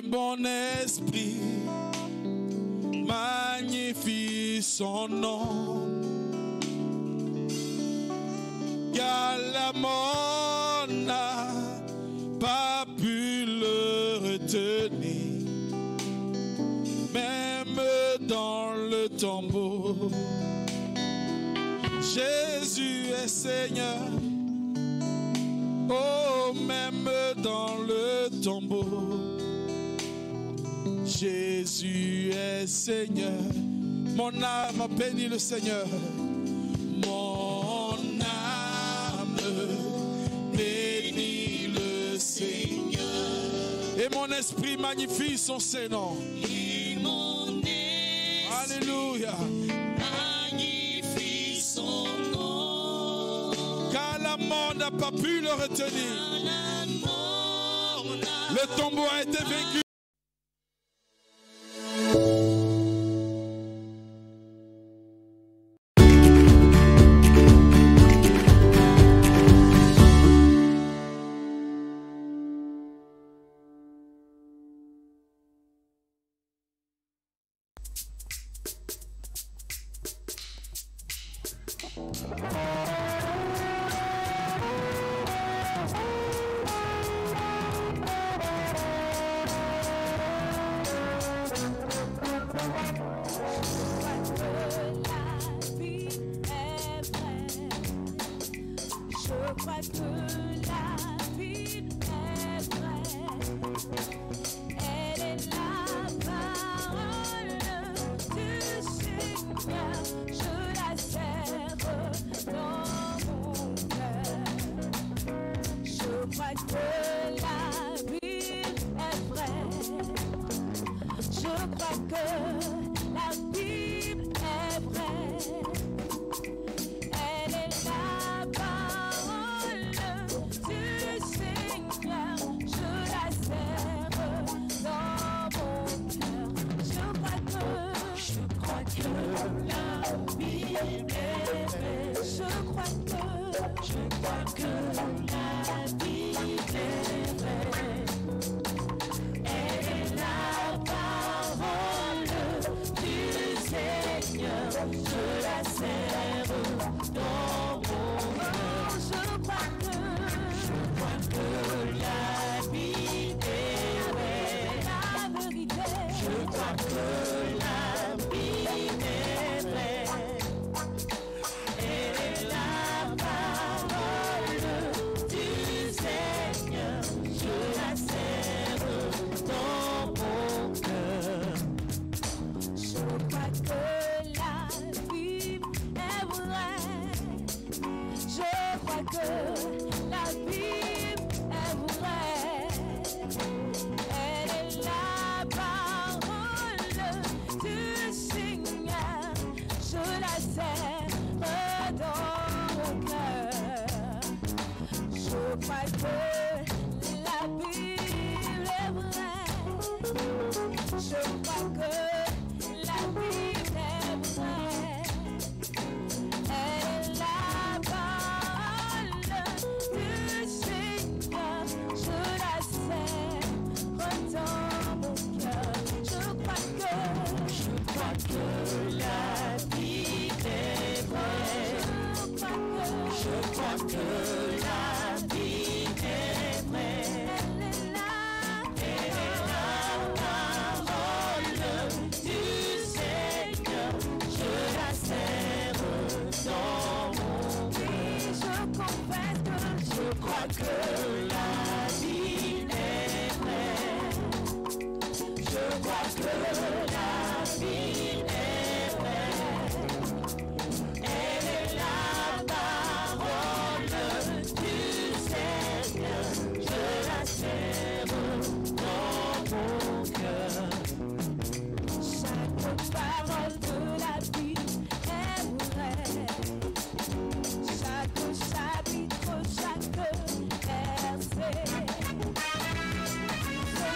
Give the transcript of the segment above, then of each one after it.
et mon esprit magnifie son nom. Car la mort n'a pas pu le retenir, même dans le tombeau. Jésus est Seigneur, oh, même dans le tombeau. Jésus est Seigneur. Mon âme bénit le Seigneur. Mon âme bénit le Seigneur. Et mon esprit magnifie son Saint-Nom. Et mon esprit Alléluia. magnifie son nom. Car la mort n'a pas pu le retenir. La mort n'a Le tombeau a été vaincu.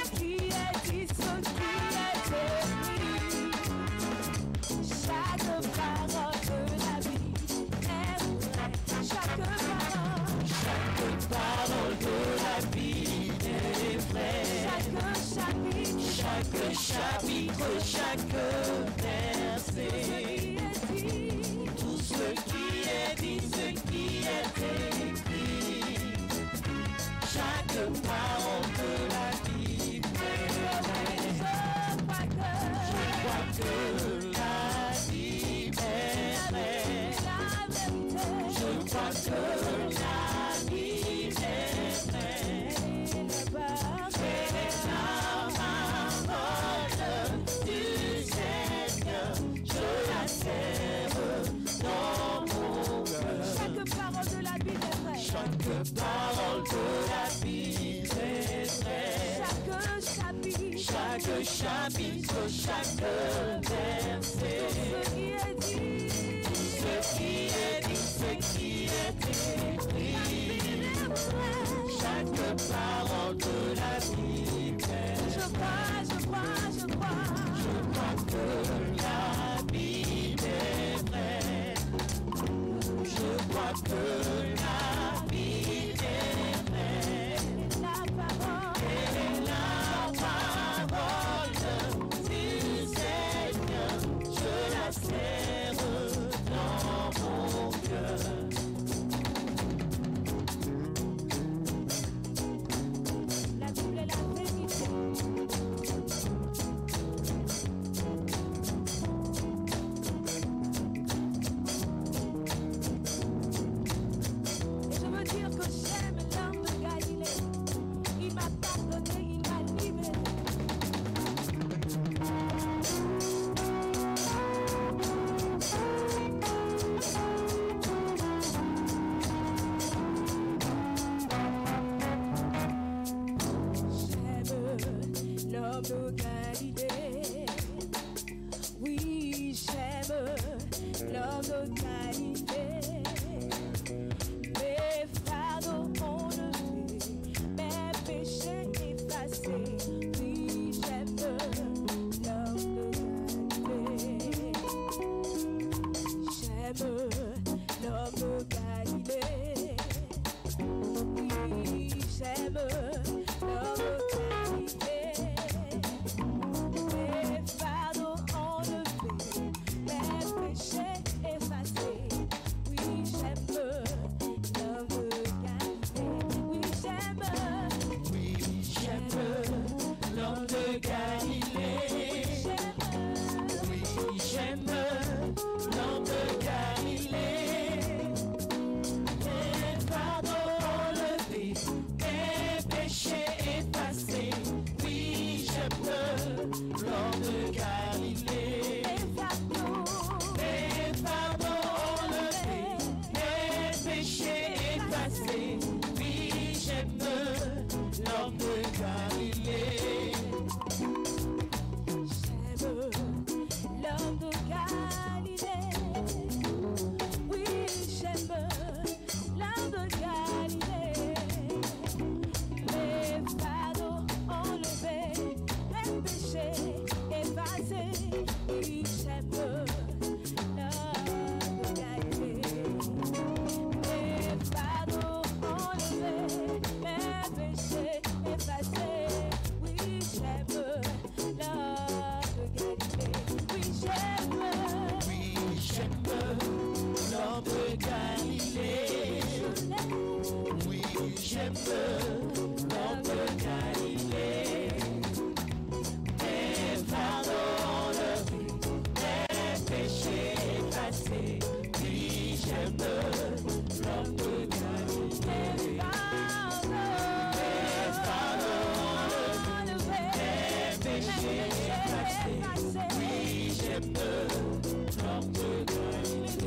Ce qui est dit, ce qui est écrit. chapitre, chaque verset, tout ce qui est dit, ce qui est écrit, chaque parole de la Bible est vraie. Je crois que la Bible est vraie. Je crois que la Bible est vraie. Elle est la parole du Seigneur. Je la serre dans mon cœur. Chaque parole de la Bible est vraie. Chaque parole de la Bible est vraie. Chaque chapitre, Chaque verset, tout ce qui est dit, ce qui est écrit, chaque parole de la Bible est je crois. Je crois que la Bible est vraie. Je crois que la Bible est vraie. La parole, Elle est la parole du Seigneur. Je la serre dans mon cœur. la Bible est la vérité. Et je veux dire que j'aime l'homme de Galilée. Il m'a pardonné, il m'a libéré. J'aime l'homme de Galilée. Oui, j'aime l'homme de Galilée. Mes fardeaux enlevés, mes péchés effacés. Oui, j'aime l'homme de Galilée. J'aime l'homme de Galilée. Oui, j'aime l'homme de Galilée. Mes fardeaux enlevés, mes péchés effacés. Oui, j'aime l'homme de Galilée. Oui, j'aime L'homme de Galilée. Oui, j'aime l'homme de Galilée. Les fardeaux enlevés, les péchés effacés. Oui, j'aime l'homme de Galilée. les fardeaux. Les fardeaux enlevés, les péchés effacés. Oui, j'aime l'homme de Galilée. J'aime l'homme de Galilée. Oui, j'aime l'homme de Galilée. Les fardeaux enlevés, les péchés effacés. Oui, j'aime l'homme de Galilée. Les fardeaux enlevés, les péchés effacés. Oui, j'aime l'homme de Galilée. Oui, j'aime. Oui, j'aime l'homme de Galilée. Oui, j'aime l'homme de Galilée. Les fardeaux enlevés, les péchés effacés. Oui, j'aime l'homme de Galilée. Les fardeaux enlevés, les péchés effacés. Oui, j'aime l'homme de Galilée.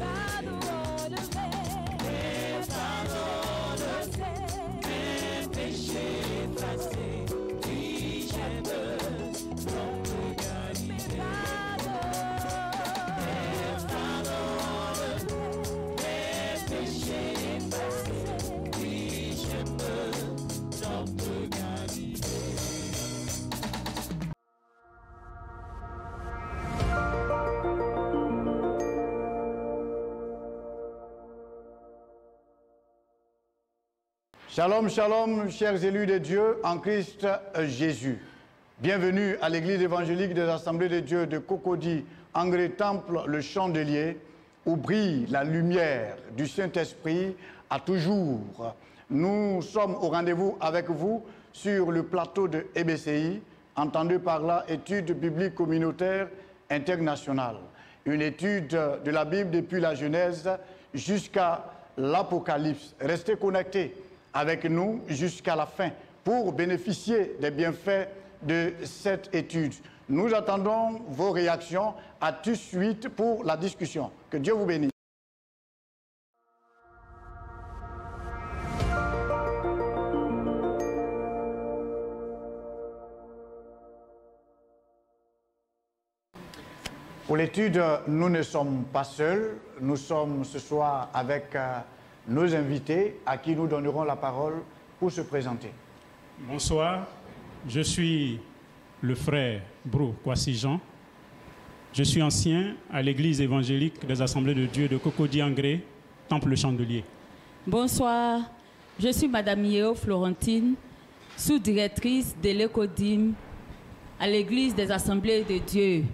Les fardeaux enlevés, les péchés effacés. Oui, j'aime l'homme de Galilée. Les fardeaux enlevés, les péchés effacés. Oui, j'aime l'homme de Galilée. Shalom, shalom, chers élus de Dieu en Christ Jésus. Bienvenue à l'église évangélique des Assemblées de Dieu de Cocody, Angré Temple, le Chandelier, où brille la lumière du Saint-Esprit à toujours. Nous sommes au rendez-vous avec vous sur le plateau de EBCI, entendu par là étude biblique communautaire internationale. Une étude de la Bible depuis la Genèse jusqu'à l'Apocalypse. Restez connectés avec nous jusqu'à la fin pour bénéficier des bienfaits de cette étude. Nous attendons vos réactions. À tout de suite pour la discussion. Que Dieu vous bénisse. Pour l'étude, nous ne sommes pas seuls. Nous sommes ce soir avec nos invités à qui nous donnerons la parole pour se présenter. Bonsoir, je suis le frère Bro Kwasi Jean. Je suis ancien à l'église évangélique des Assemblées de Dieu de Cocody Angré, Temple Chandelier. Bonsoir, je suis Madame Yeo Florentine, sous-directrice de l'Ecodim à l'église des Assemblées de Dieu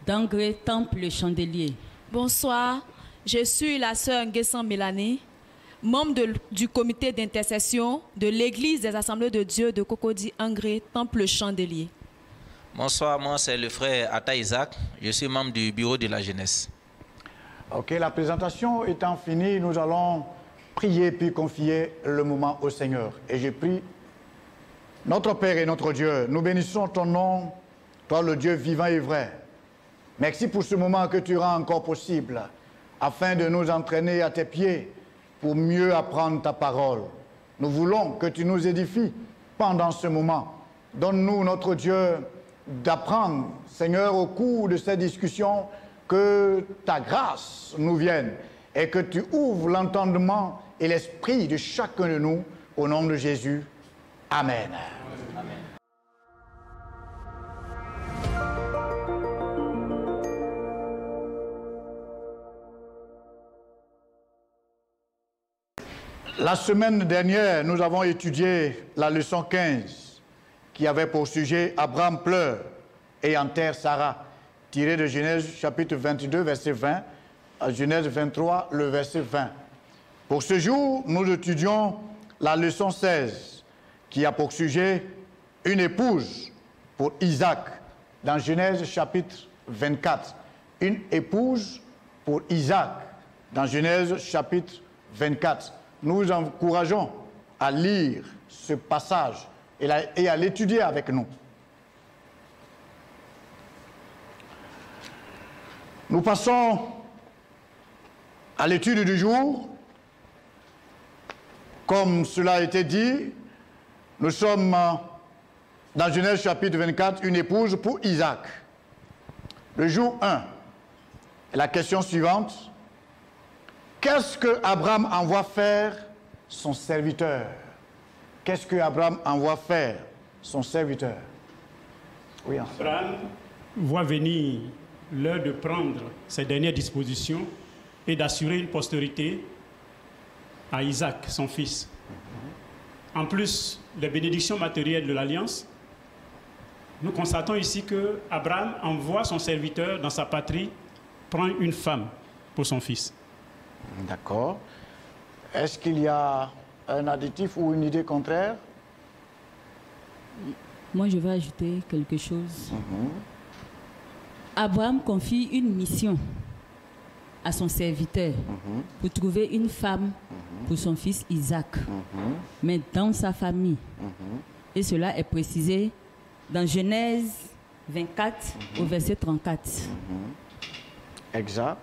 d'Angré, Temple Chandelier. Bonsoir, je suis la sœur Nguessan Mélanie, membre du comité d'intercession de l'église des Assemblées de Dieu de Cocody Angré, Temple Chandelier. Bonsoir, moi c'est le frère Atta Isaac, je suis membre du bureau de la jeunesse. Ok, la présentation étant finie, nous allons prier puis confier le moment au Seigneur. Et je prie, notre Père et notre Dieu, nous bénissons ton nom, toi le Dieu vivant et vrai. Merci pour ce moment que tu rends encore possible, afin de nous entraîner à tes pieds pour mieux apprendre ta parole. Nous voulons que tu nous édifies pendant ce moment. Donne-nous, notre Dieu, d'apprendre, Seigneur, au cours de cette discussion, que ta grâce nous vienne et que tu ouvres l'entendement et l'esprit de chacun de nous, au nom de Jésus. Amen. Amen. La semaine dernière, nous avons étudié la leçon 15 qui avait pour sujet Abraham pleure et enterre Sarah, tiré de Genèse chapitre 22, verset 20, à Genèse 23, le verset 20. Pour ce jour, nous étudions la leçon 16 qui a pour sujet une épouse pour Isaac, dans Genèse chapitre 24. Une épouse pour Isaac, dans Genèse chapitre 24. Nous vous encourageons à lire ce passage et à l'étudier avec nous. Nous passons à l'étude du jour. Comme cela a été dit, nous sommes dans Genèse chapitre 24, une épouse pour Isaac. Le jour 1, la question suivante. Qu'est-ce que Abraham envoie faire son serviteur? Qu'est-ce que Abraham envoie faire son serviteur? Oui, Abraham voit venir l'heure de prendre ses dernières dispositions et d'assurer une postérité à Isaac, son fils. En plus des bénédictions matérielles de l'Alliance, nous constatons ici que Abraham envoie son serviteur dans sa patrie prendre une femme pour son fils. D'accord. Est-ce qu'il y a un additif ou une idée contraire? Moi, je vais ajouter quelque chose. Abraham confie une mission à son serviteur pour trouver une femme pour son fils Isaac, mais dans sa famille. Et cela est précisé dans Genèse 24 au verset 34. Exact.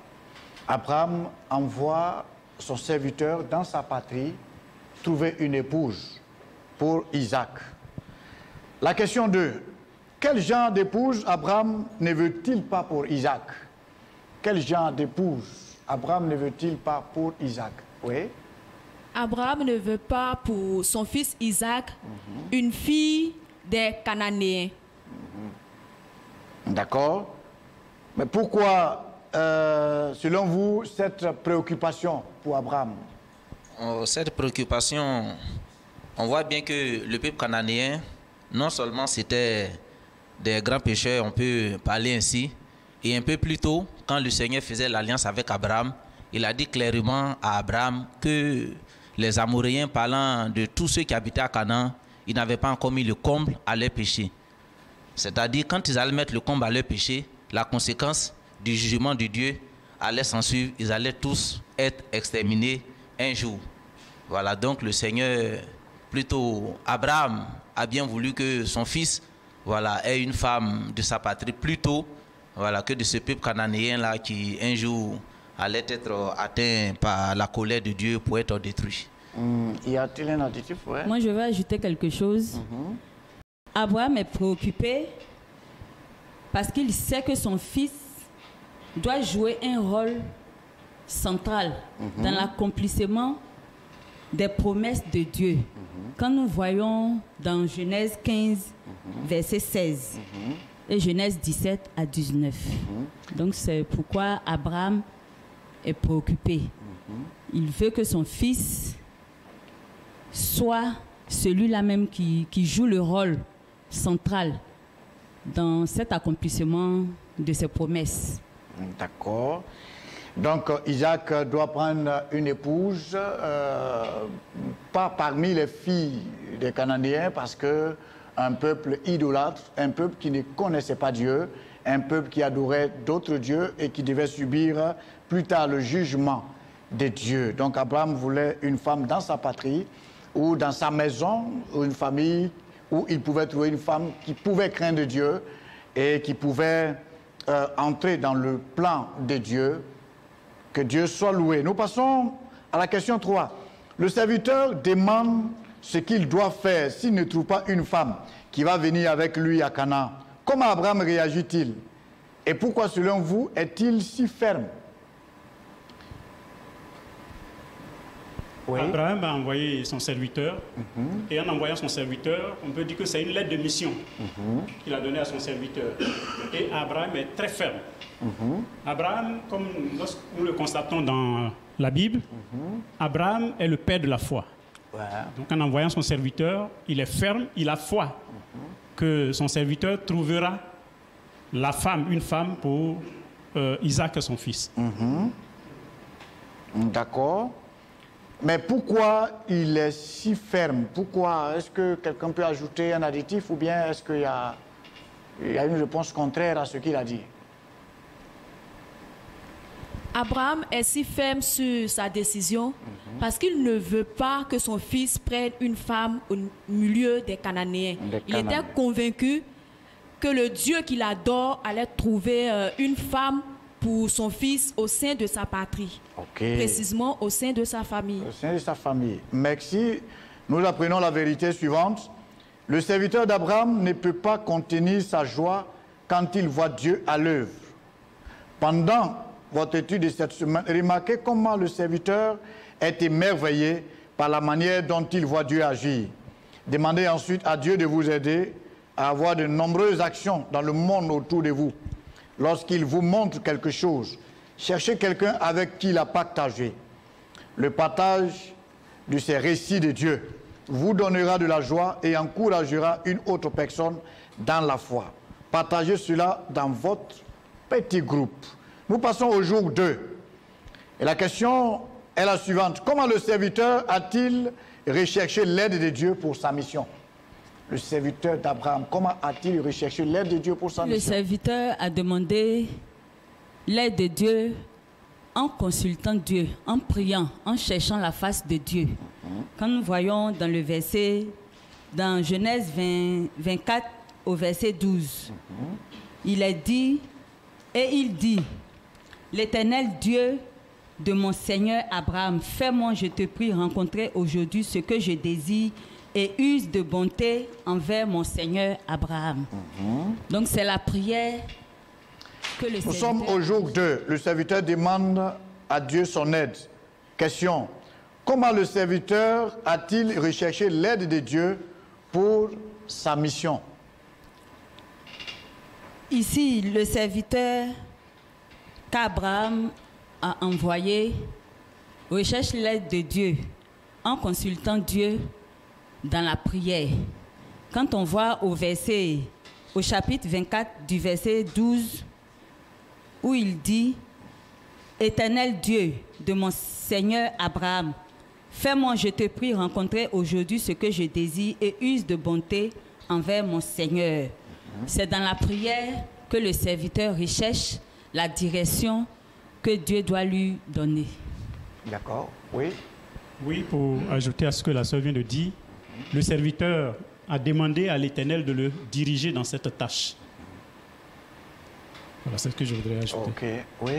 Abraham envoie son serviteur dans sa patrie trouver une épouse pour Isaac. La question 2. Quel genre d'épouse Abraham ne veut-il pas pour Isaac? Quel genre d'épouse Abraham ne veut-il pas pour Isaac? Oui. Abraham ne veut pas pour son fils Isaac une fille des Cananéens. D'accord. Mais pourquoi, selon vous, cette préoccupation pour Abraham? Cette préoccupation, on voit bien que le peuple cananéen, non seulement c'était des grands pécheurs, on peut parler ainsi. Et un peu plus tôt, quand le Seigneur faisait l'alliance avec Abraham, il a dit clairement à Abraham que les Amoréens, parlant de tous ceux qui habitaient à Canaan, ils n'avaient pas encore mis le comble à leur péché. C'est-à-dire, quand ils allaient mettre le comble à leur péché, la conséquence du jugement de Dieu allait s'en suivre. Ils allaient tous être exterminés un jour. Voilà, donc le Seigneur, plutôt Abraham, a bien voulu que son fils, voilà, ait une femme de sa patrie plutôt, voilà, que de ce peuple cananéen-là qui un jour allait être atteint par la colère de Dieu pour être détruit. Y a-t-il un additif? Ouais. Moi, je vais ajouter quelque chose. Abraham est préoccupé parce qu'il sait que son fils doit jouer un rôle central dans l'accomplissement des promesses de Dieu. Quand nous voyons dans Genèse 15, verset 16, et Genèse 17 à 19. Donc c'est pourquoi Abraham est préoccupé. Il veut que son fils soit celui-là même qui joue le rôle central dans cet accomplissement de ses promesses. D'accord. Donc Isaac doit prendre une épouse, pas parmi les filles des Cananéens, parce que un peuple idolâtre, un peuple qui ne connaissait pas Dieu, un peuple qui adorait d'autres dieux et qui devait subir plus tard le jugement des dieux. Donc Abraham voulait une femme dans sa patrie ou dans sa maison, ou une famille où il pouvait trouver une femme qui pouvait craindre Dieu et qui pouvait entrer dans le plan de Dieu. Que Dieu soit loué. Nous passons à la question 3. Le serviteur demande ce qu'il doit faire s'il ne trouve pas une femme qui va venir avec lui à Canaan. Comment Abraham réagit-il? Et pourquoi, selon vous, est-il si ferme? Oui. Abraham a envoyé son serviteur, et en envoyant son serviteur, on peut dire que c'est une lettre de mission qu'il a donnée à son serviteur. Et Abraham est très ferme. Abraham, comme nous le constatons dans la Bible, Abraham est le père de la foi. Ouais. Donc en envoyant son serviteur, il est ferme, il a foi que son serviteur trouvera la femme, une femme pour Isaac, son fils. D'accord. Mais pourquoi il est si ferme? Pourquoi? Est-ce que quelqu'un peut ajouter un additif ou bien est-ce qu'il y a une réponse contraire à ce qu'il a dit? Abraham est si ferme sur sa décision parce qu'il ne veut pas que son fils prenne une femme au milieu des Cananéens. Il était convaincu que le Dieu qu'il adore allait trouver une femme pour son fils au sein de sa patrie, précisément au sein de sa famille. Au sein de sa famille. Merci. Nous apprenons la vérité suivante. Le serviteur d'Abraham ne peut pas contenir sa joie quand il voit Dieu à l'œuvre. Pendant votre étude de cette semaine, remarquez comment le serviteur est émerveillé par la manière dont il voit Dieu agir. Demandez ensuite à Dieu de vous aider à avoir de nombreuses actions dans le monde autour de vous. Lorsqu'il vous montre quelque chose, cherchez quelqu'un avec qui il a partagé. Le partage de ces récits de Dieu vous donnera de la joie et encouragera une autre personne dans la foi. Partagez cela dans votre petit groupe. Nous passons au jour 2. Et la question est la suivante. Comment le serviteur a-t-il recherché l'aide de Dieu pour sa mission? Le serviteur d'Abraham, comment a-t-il recherché l'aide de Dieu pour sa mission? Le serviteur a demandé l'aide de Dieu en consultant Dieu, en priant, en cherchant la face de Dieu. Quand nous voyons dans le verset, dans Genèse 24 au verset 12, il est dit, et il dit, l'Éternel Dieu de mon Seigneur Abraham, fais-moi, je te prie, rencontrer aujourd'hui ce que je désire et use de bonté envers mon Seigneur Abraham. Donc c'est la prière que le Nous serviteur... sommes au jour 2. Le serviteur demande à Dieu son aide. Question. Comment le serviteur a-t-il recherché l'aide de Dieu pour sa mission? Ici, le serviteur qu'Abraham a envoyé recherche l'aide de Dieu en consultant Dieu dans la prière. Quand on voit au verset au chapitre 24 du verset 12, où il dit « Éternel Dieu de mon Seigneur Abraham, fais-moi, je te prie, rencontrer aujourd'hui ce que je désire et use de bonté envers mon Seigneur. » C'est dans la prière que le serviteur recherche la direction que Dieu doit lui donner. D'accord, oui. Oui, pour ajouter à ce que la sœur vient de dire, le serviteur a demandé à l'Éternel de le diriger dans cette tâche. Voilà, c'est ce que je voudrais ajouter. Ok, oui.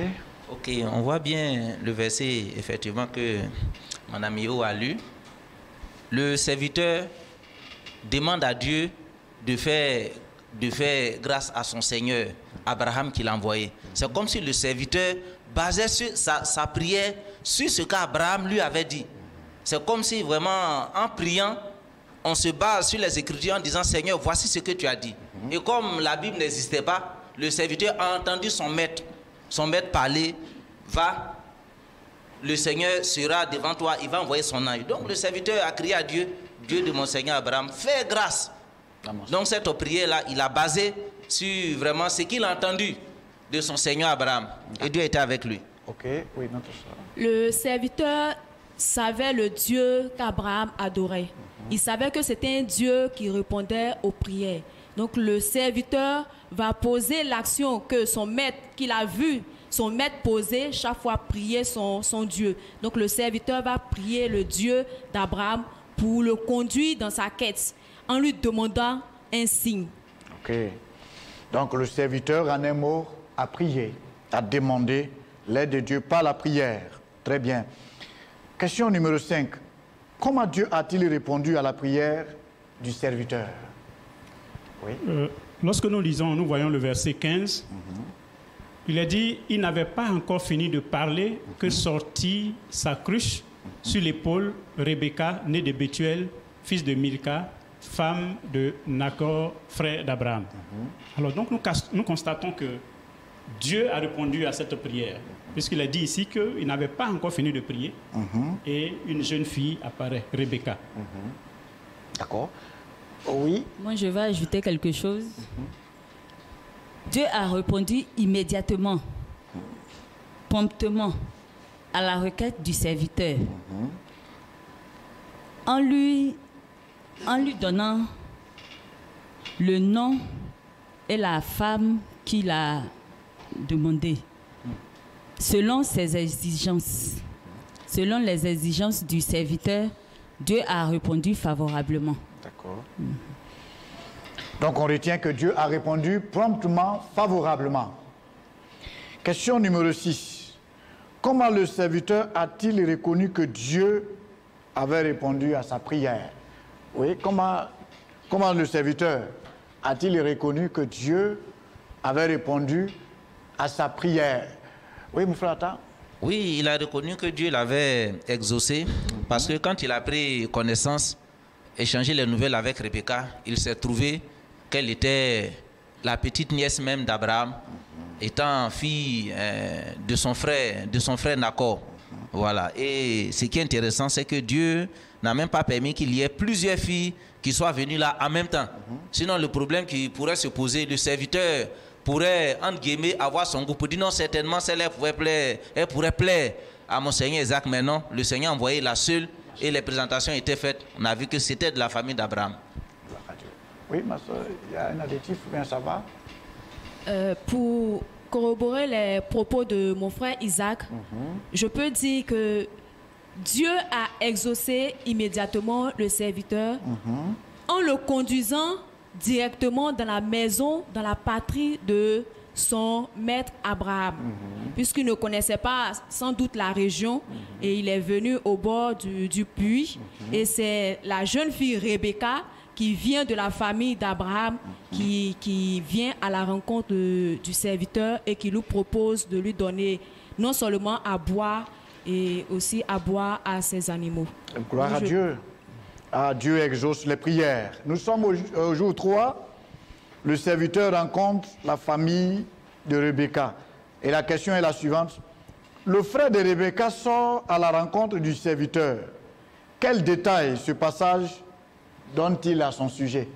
Ok, on voit bien le verset, effectivement, que mon ami O a lu. Le serviteur demande à Dieu de faire grâce à son Seigneur, Abraham, qui l'a envoyé. C'est comme si le serviteur basait sa prière sur ce qu'Abraham lui avait dit. C'est comme si vraiment, en priant, on se base sur les Écritures en disant « Seigneur, voici ce que tu as dit ». Et comme la Bible n'existait pas, le serviteur a entendu son maître parler, va, le Seigneur sera devant toi, il va envoyer son ange. Donc le serviteur a crié à Dieu, Dieu de mon Seigneur Abraham, fais grâce. Donc cette prière-là, il a basé sur vraiment ce qu'il a entendu de son Seigneur Abraham. Et Dieu était avec lui. Ok, oui, notre soeur. Le serviteur savait le Dieu qu'Abraham adorait. Il savait que c'était un Dieu qui répondait aux prières. Donc le serviteur va poser l'action que son maître, qu'il a vu son maître poser, chaque fois prier son Dieu. Donc le serviteur va prier le Dieu d'Abraham pour le conduire dans sa quête, en lui demandant un signe. Ok. Donc le serviteur, en un mot, a prié, a demandé l'aide de Dieu par la prière. Très bien. Question numéro 5. Comment Dieu a-t-il répondu à la prière du serviteur? Oui. Lorsque nous lisons, nous voyons le verset 15. Il est dit, il n'avait pas encore fini de parler que sortit sa cruche sur l'épaule Rebecca, née de Bethuel, fils de Milka, femme de Nacor, frère d'Abraham. Alors donc nous constatons que Dieu a répondu à cette prière, puisqu'il a dit ici qu'il n'avait pas encore fini de prier, et une jeune fille apparaît, Rebecca. D'accord. Oui. Moi, je vais ajouter quelque chose. Dieu a répondu immédiatement, promptement, à la requête du serviteur, en lui donnant le nom et la femme qu'il a demandé, selon ses exigences. Selon les exigences du serviteur, Dieu a répondu favorablement. D'accord. Donc on retient que Dieu a répondu promptement, favorablement. Question numéro 6. Comment le serviteur a-t-il reconnu que Dieu avait répondu à sa prière? Oui, comment le serviteur a-t-il reconnu que Dieu avait répondu à sa prière? Oui, mon frère Ata? Oui, il a reconnu que Dieu l'avait exaucé, parce que quand il a pris connaissance, échangé les nouvelles avec Rebecca, il s'est trouvé qu'elle était la petite nièce même d'Abraham, étant fille de son frère Nacor. Voilà. Et ce qui est intéressant, c'est que Dieu n'a même pas permis qu'il y ait plusieurs filles qui soient venues là en même temps. Sinon, le problème qui pourrait se poser, le serviteur pourrait, entre guillemets, avoir son goût pour dire non, certainement, celle-là pourrait plaire à mon Seigneur Isaac. Mais non, le Seigneur a envoyé la seule et les présentations étaient faites. On a vu que c'était de la famille d'Abraham. Oui, ma soeur, il y a un additif, bien ça va? Pour corroborer les propos de mon frère Isaac, je peux dire que Dieu a exaucé immédiatement le serviteur en le conduisant directement dans la maison, dans la patrie de son maître Abraham, puisqu'il ne connaissait pas sans doute la région, et il est venu au bord du puits, et c'est la jeune fille Rebecca qui vient de la famille d'Abraham, qui vient à la rencontre du serviteur et qui lui propose de lui donner non seulement à boire, et aussi à boire à ses animaux. Gloire à Dieu. Ah, Dieu exauce les prières. Nous sommes au jour 3. Le serviteur rencontre la famille de Rebecca. Et la question est la suivante. Le frère de Rebecca sort à la rencontre du serviteur. Quel détail ce passage donne-t-il à son sujet?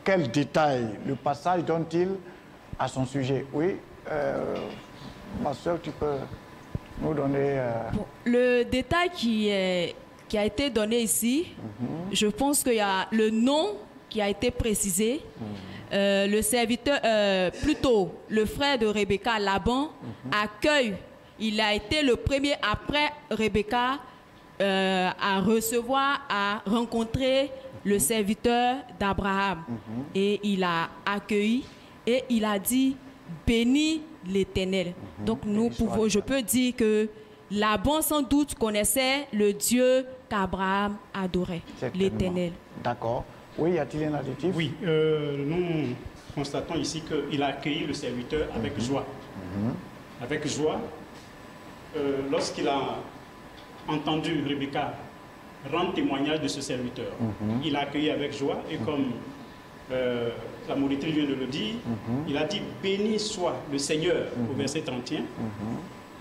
quel détail le passage donne-t-il à son sujet? Oui, ma soeur, tu peux nous donner... Bon, le détail qui a été donné ici, je pense qu'il y a le nom qui a été précisé. Le serviteur, plutôt le frère de Rebecca, Laban, accueille. Il a été le premier après Rebecca à recevoir, à rencontrer le serviteur d'Abraham. Et il a accueilli et il a dit, bénis l'Éternel. Donc je peux dire que Laban sans doute connaissait le Dieu qu'Abraham adorait, l'Éternel. D'accord. Oui, y a-t-il un adjectif? Oui, nous constatons ici qu'il a accueilli le serviteur avec joie. Avec joie, lorsqu'il a entendu Rebecca rendre témoignage de ce serviteur, il a accueilli avec joie et comme la monitrice vient de le dire, il a dit « Béni soit le Seigneur » au verset 31.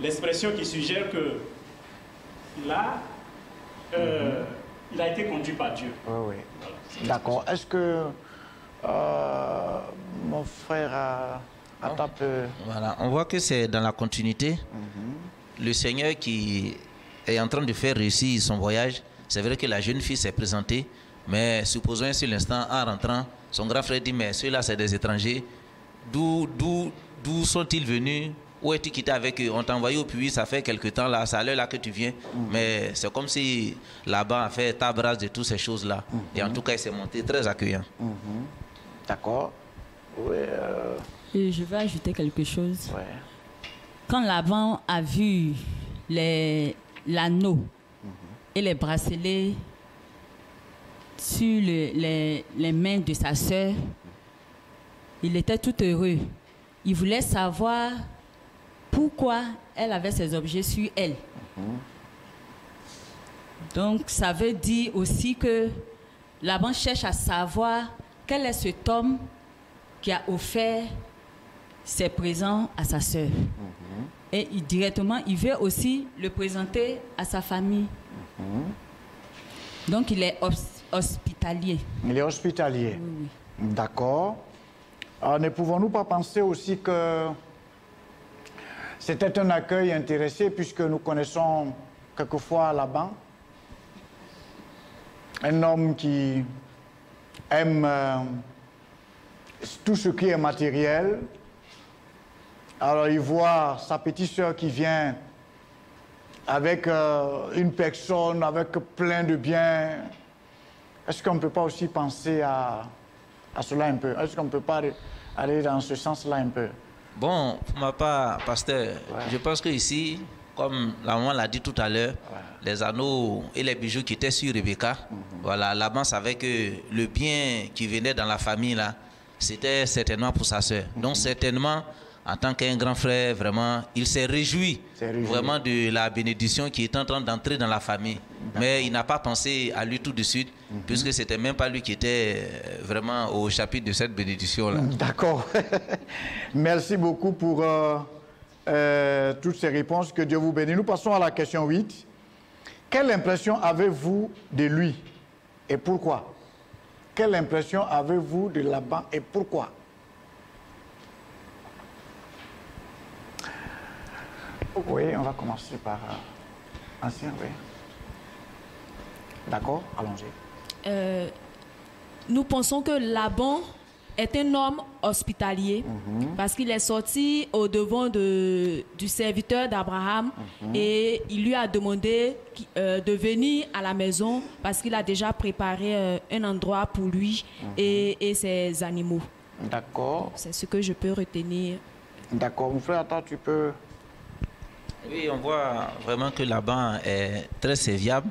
L'expression qui suggère que là, il a été conduit par Dieu. Oui, oui. Voilà, d'accord. Est-ce que mon frère Atap... Voilà, on voit que c'est dans la continuité. Le Seigneur qui est en train de faire réussir son voyage, c'est vrai que la jeune fille s'est présentée, mais supposons un seul instant, en rentrant, son grand frère dit, mais ceux-là, c'est des étrangers. D'où sont-ils venus? Où es-tu quitté avec eux? On t'a envoyé au puits, ça fait quelque temps là, c'est à l'heure là que tu viens. Mais c'est comme si là-bas a fait table rase de toutes ces choses-là. Et en tout cas, il s'est monté très accueillant. D'accord. Oui, Et je vais ajouter quelque chose. ouais. Quand Laban a vu l'anneau et les bracelets sur les mains de sa sœur, il était tout heureux. Il voulait savoir pourquoi elle avait ces objets sur elle. Donc, ça veut dire aussi que Laban cherche à savoir quel est cet homme qui a offert ses présents à sa sœur. Et directement, il veut aussi le présenter à sa famille. Donc, il est hospitalier. Il est hospitalier. Oui. D'accord. Ne pouvons-nous pas penser aussi que c'était un accueil intéressé, puisque nous connaissons quelquefois Laban, un homme qui aime tout ce qui est matériel. Alors il voit sa petite sœur qui vient avec une personne, avec plein de biens. Est-ce qu'on ne peut pas aussi penser à cela un peu? Est-ce qu'on ne peut pas aller dans ce sens-là un peu? Bon, pour ma part, pasteur, je pense qu'ici, comme la maman l'a dit tout à l'heure, les anneaux et les bijoux qui étaient sur Rebecca, voilà, Laban savait que le bien qui venait dans la famille, là, c'était certainement pour sa sœur. Donc certainement, en tant qu'un grand frère, vraiment, il s'est réjoui vraiment de la bénédiction qui est en train d'entrer dans la famille. Mais il n'a pas pensé à lui tout de suite, puisque c'était même pas lui qui était vraiment au chapitre de cette bénédiction-là. D'accord. Merci beaucoup pour toutes ces réponses. Que Dieu vous bénisse. Nous passons à la question 8. Quelle impression avez-vous de lui et pourquoi? Quelle impression avez-vous de Laban et pourquoi? Oui, on va commencer par ancien, oui. D'accord, allons-y. Nous pensons que Laban est un homme hospitalier parce qu'il est sorti au devant du serviteur d'Abraham et il lui a demandé de venir à la maison parce qu'il a déjà préparé un endroit pour lui et ses animaux. D'accord. C'est ce que je peux retenir. D'accord. Mon frère, attends, tu peux... Oui, on voit vraiment que Laban est très serviable.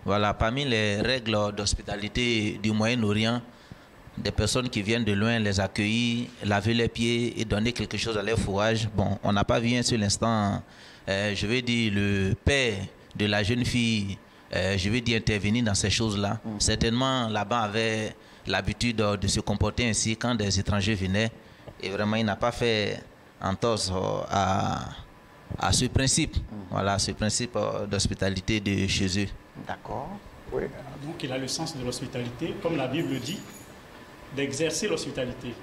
Voilà, parmi les règles d'hospitalité du Moyen-Orient, des personnes qui viennent de loin les accueillir, laver les pieds et donner quelque chose à leur fourrage. Bon, on n'a pas vu un seul instant, je vais dire, le père de la jeune fille, je vais dire, intervenir dans ces choses-là. Certainement, Laban avait l'habitude de se comporter ainsi quand des étrangers venaient. Et vraiment, il n'a pas fait entorse à ce principe, voilà, ce principe d'hospitalité de chez eux. D'accord. Oui. Donc il a le sens de l'hospitalité, comme la Bible dit. d'exercer l'hospitalité.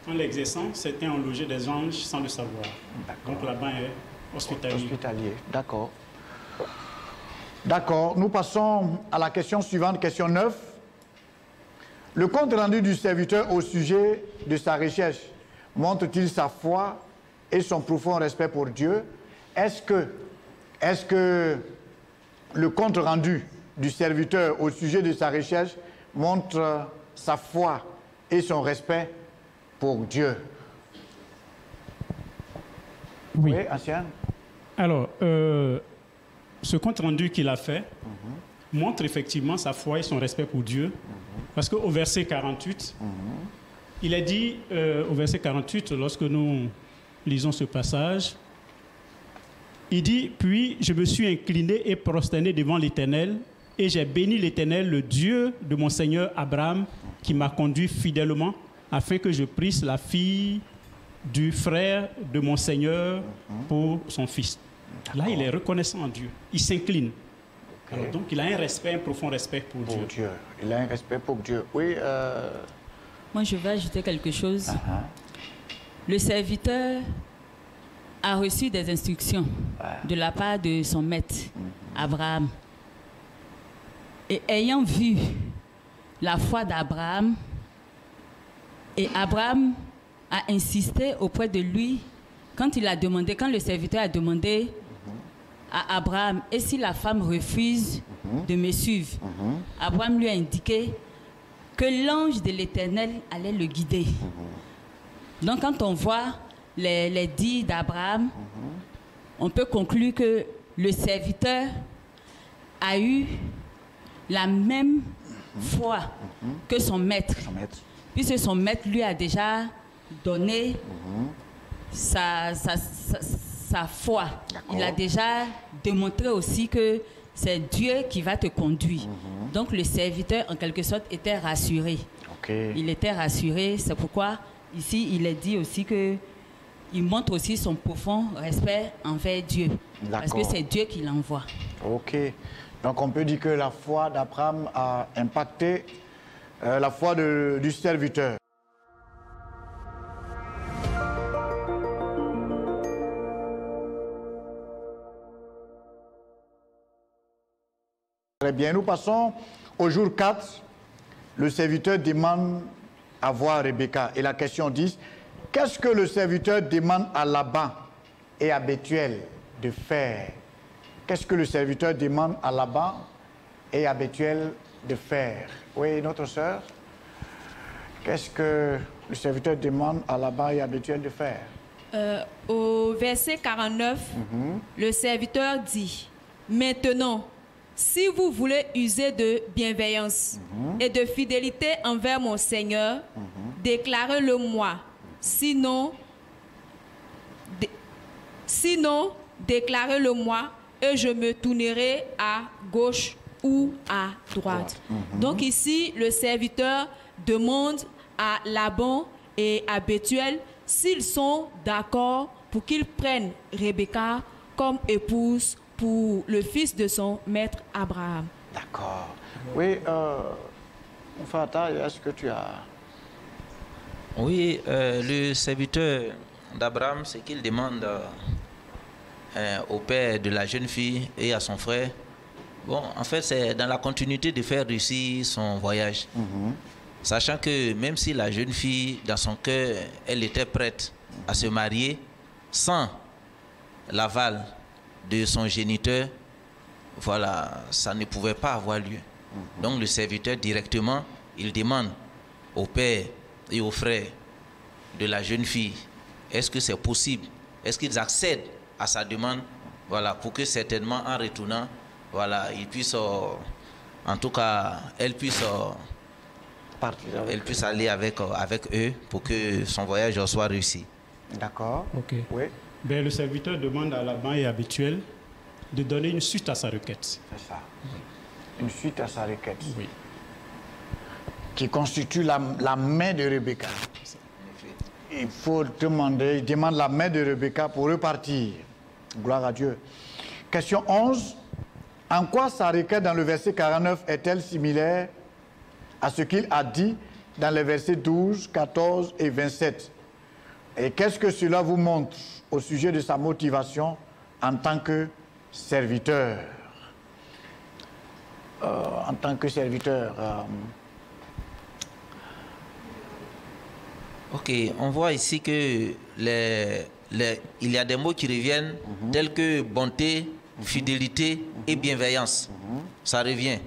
En l'exerçant, certains ont logé des anges sans le savoir. Donc Laban est hospitalier. Hospitalier, d'accord. D'accord, nous passons à la question suivante, question 9. Le compte rendu du serviteur au sujet de sa recherche montre-t-il sa foi et son profond respect pour Dieu? Est-ce que le compte rendu du serviteur au sujet de sa recherche montre sa foi et son respect pour Dieu? Oui, ancien. Alors, ce compte rendu qu'il a fait montre effectivement sa foi et son respect pour Dieu. Parce qu'au verset 48, il est dit, au verset 48, lorsque nous lisons ce passage, il dit, « Puis je me suis incliné et prosterné devant l'Éternel, et j'ai béni l'Éternel, le Dieu de mon Seigneur Abraham, qui m'a conduit fidèlement, afin que je prisse la fille du frère de mon Seigneur pour son fils. » Là, il est reconnaissant en Dieu. Il s'incline. Alors, donc, il a un respect, un profond respect pour Dieu. Il a un respect pour Dieu. Oui. Moi, je vais ajouter quelque chose. Le serviteur a reçu des instructions de la part de son maître, Abraham. Et ayant vu la foi d'Abraham, et Abraham a insisté auprès de lui quand le serviteur a demandé à Abraham, et si la femme refuse de me suivre, Abraham lui a indiqué que l'ange de l'Éternel allait le guider. Donc quand on voit les dits d'Abraham, on peut conclure que le serviteur a eu la même foi que son maître, puisque son maître lui a déjà donné sa foi. Il a déjà démontré aussi que c'est Dieu qui va te conduire. Donc le serviteur, en quelque sorte, était rassuré. Il était rassuré, c'est pourquoi ici il est dit aussi que il montre aussi son profond respect envers Dieu. Parce que c'est Dieu qui l'envoie. Ok. Donc on peut dire que la foi d'Abraham a impacté la foi du serviteur. Très bien, nous passons au jour 4. Le serviteur demande à voir Rebecca. Et la question 10, qu'est-ce que le serviteur demande à Laban et à Bethuel de faire? Qu'est-ce que le serviteur demande à Laban et à Bethuel de faire? Oui, notre sœur, qu'est-ce que le serviteur demande à Laban et à Bethuel de faire? Au verset 49, le serviteur dit, « Maintenant, si vous voulez user de bienveillance et de fidélité envers mon Seigneur, déclarez-le moi. Sinon, déclarez-le moi et je me tournerai à gauche ou à droite. » Donc ici, le serviteur demande à Laban et à Bethuel s'ils sont d'accord pour qu'ils prennent Rebecca comme épouse pour le fils de son maître Abraham. D'accord. Oui, Fata, est-ce que tu as... Oui, le serviteur d'Abraham, c'est qu'il demande au père de la jeune fille et à son frère. Bon, en fait, c'est dans la continuité de faire réussir son voyage. Sachant que même si la jeune fille, dans son cœur, elle était prête à se marier, sans l'aval de son géniteur, voilà, ça ne pouvait pas avoir lieu. Donc le serviteur directement, il demande au père et au frère de la jeune fille, est-ce que c'est possible? Est-ce qu'ils accèdent à sa demande? Voilà, pour que certainement en retournant, voilà, ils puissent, en tout cas, elle puisse aller avec eux pour que son voyage soit réussi. D'accord. Ok. Oui. Ben, le serviteur demande à Laban et à Bethuel de donner une suite à sa requête. C'est ça. Une suite à sa requête. Oui. Qui constitue la main de Rebecca. Il faut demander, il demande la main de Rebecca pour repartir. Gloire à Dieu. Question 11. En quoi sa requête dans le verset 49 est-elle similaire à ce qu'il a dit dans les versets 12, 14 et 27. Et qu'est-ce que cela vous montre au sujet de sa motivation en tant que serviteur? En tant que serviteur. Ok, on voit ici que il y a des mots qui reviennent tels que bonté, fidélité et bienveillance. Ça revient.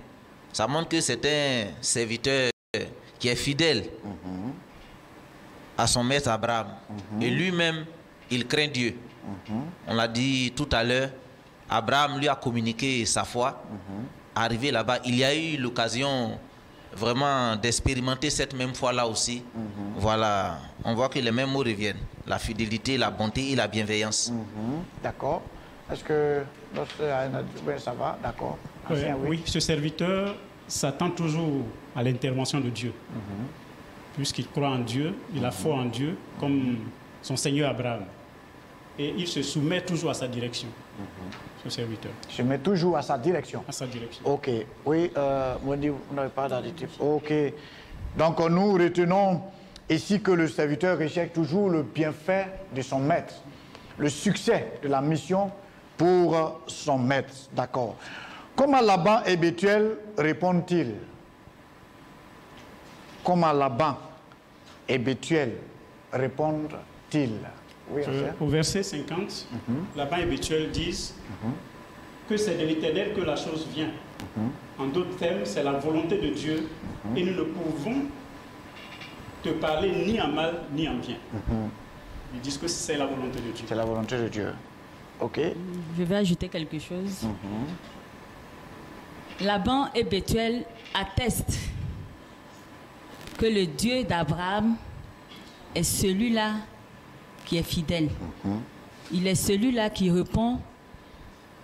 Ça montre que c'est un serviteur qui est fidèle à son maître Abraham. Et lui-même, il craint Dieu. On l'a dit tout à l'heure, Abraham lui a communiqué sa foi. Arrivé là-bas, il y a eu l'occasion vraiment d'expérimenter cette même foi-là aussi. Voilà, on voit que les mêmes mots reviennent. La fidélité, la bonté et la bienveillance. D'accord. Est-ce que ça va? D'accord. Oui, ce serviteur s'attend toujours à l'intervention de Dieu. Puisqu'il croit en Dieu, il a foi en Dieu, comme son Seigneur Abraham. Et il se soumet toujours à sa direction, ce serviteur. Se met toujours à sa direction. À sa direction. Ok. Oui, vous n'avez pas d'additif. Ok. Donc nous retenons ici que le serviteur recherche toujours le bienfait de son maître, le succès de la mission pour son maître. D'accord. Comment Laban et Bethuel répondent-ils? Comment Laban et Bethuel répondent-ils? Oui, au verset 50, Laban et Bethuel disent que c'est de l'Éternel que la chose vient. En d'autres termes, c'est la volonté de Dieu et nous ne pouvons te parler ni en mal ni en bien. Ils disent que c'est la volonté de Dieu. C'est la volonté de Dieu. Ok. Je vais ajouter quelque chose. Laban et Bethuel attestent que le Dieu d'Abraham est celui-là qui est fidèle. Il est celui-là qui répond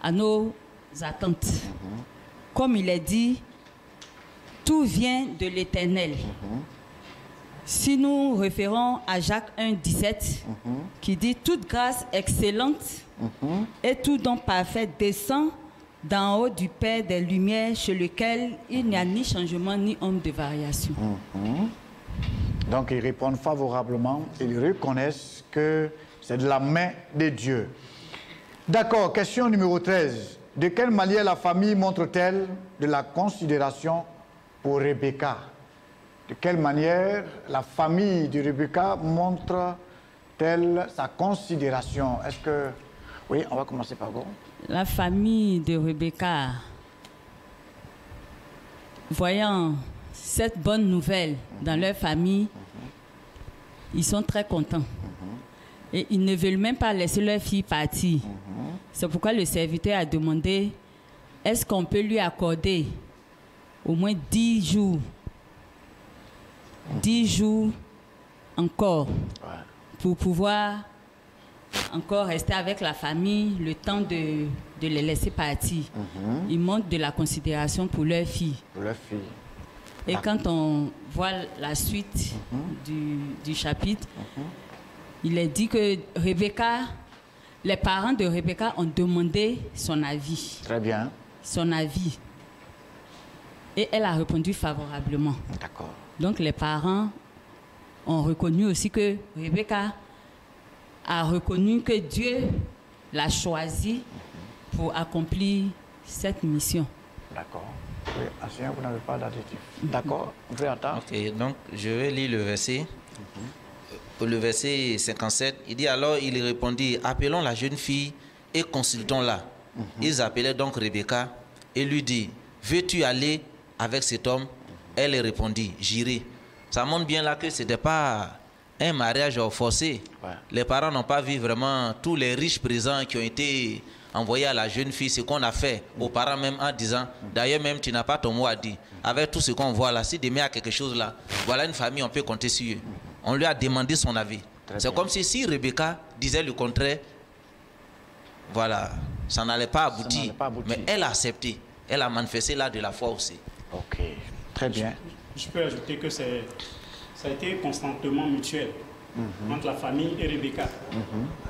à nos attentes. Comme il est dit, tout vient de l'Éternel. Si nous référons à Jacques 1, 17, qui dit « Toute grâce excellente et tout don parfait descend d'en haut du Père des Lumières, chez lequel il n'y a ni changement ni ombre de variation. » Donc ils répondent favorablement, ils reconnaissent que c'est de la main de Dieu. D'accord, question numéro 13. De quelle manière la famille montre-t-elle de la considération pour Rebecca? De quelle manière la famille de Rebecca montre-t-elle sa considération? Est-ce que... Oui, on va commencer par vous. La famille de Rebecca, voyant cette bonne nouvelle dans leur famille, ils sont très contents. Et ils ne veulent même pas laisser leur fille partir. C'est pourquoi le serviteur a demandé, est-ce qu'on peut lui accorder au moins 10 jours 10 jours encore pour pouvoir encore rester avec la famille, le temps de les laisser partir. Ils montrent de la considération pour leur fille. Pour leur fille. Et quand on voit la suite du chapitre, il est dit que Rebecca, les parents de Rebecca ont demandé son avis. Très bien. Son avis. Et elle a répondu favorablement. D'accord. Donc les parents ont reconnu aussi que Rebecca a reconnu que Dieu l'a choisie pour accomplir cette mission. D'accord. Oui, enseignant, vous n'avez pas d'adjectif. D'accord. Vous pouvez attendre. Ok, donc je vais lire le verset. Le verset 57, il dit alors, il répondit, appelons la jeune fille et consultons-la. Ils appelaient donc Rebecca et lui dit, veux-tu aller avec cet homme? Elle répondit, j'irai. Ça montre bien là que ce n'était pas un mariage forcé. Les parents n'ont pas vu vraiment tous les riches présents qui ont été envoyés à la jeune fille, ce qu'on a fait aux parents même en disant, d'ailleurs même tu n'as pas ton mot à dire. Avec tout ce qu'on voit là, si demain il y a quelque chose là, voilà une famille, on peut compter sur eux. On lui a demandé son avis. C'est comme si Rebecca disait le contraire, voilà, ça n'allait pas aboutir. Mais elle a accepté, elle a manifesté là de la foi aussi. Ok, très bien. Je peux ajouter que ça a été un consentement mutuel entre la famille et Rebecca.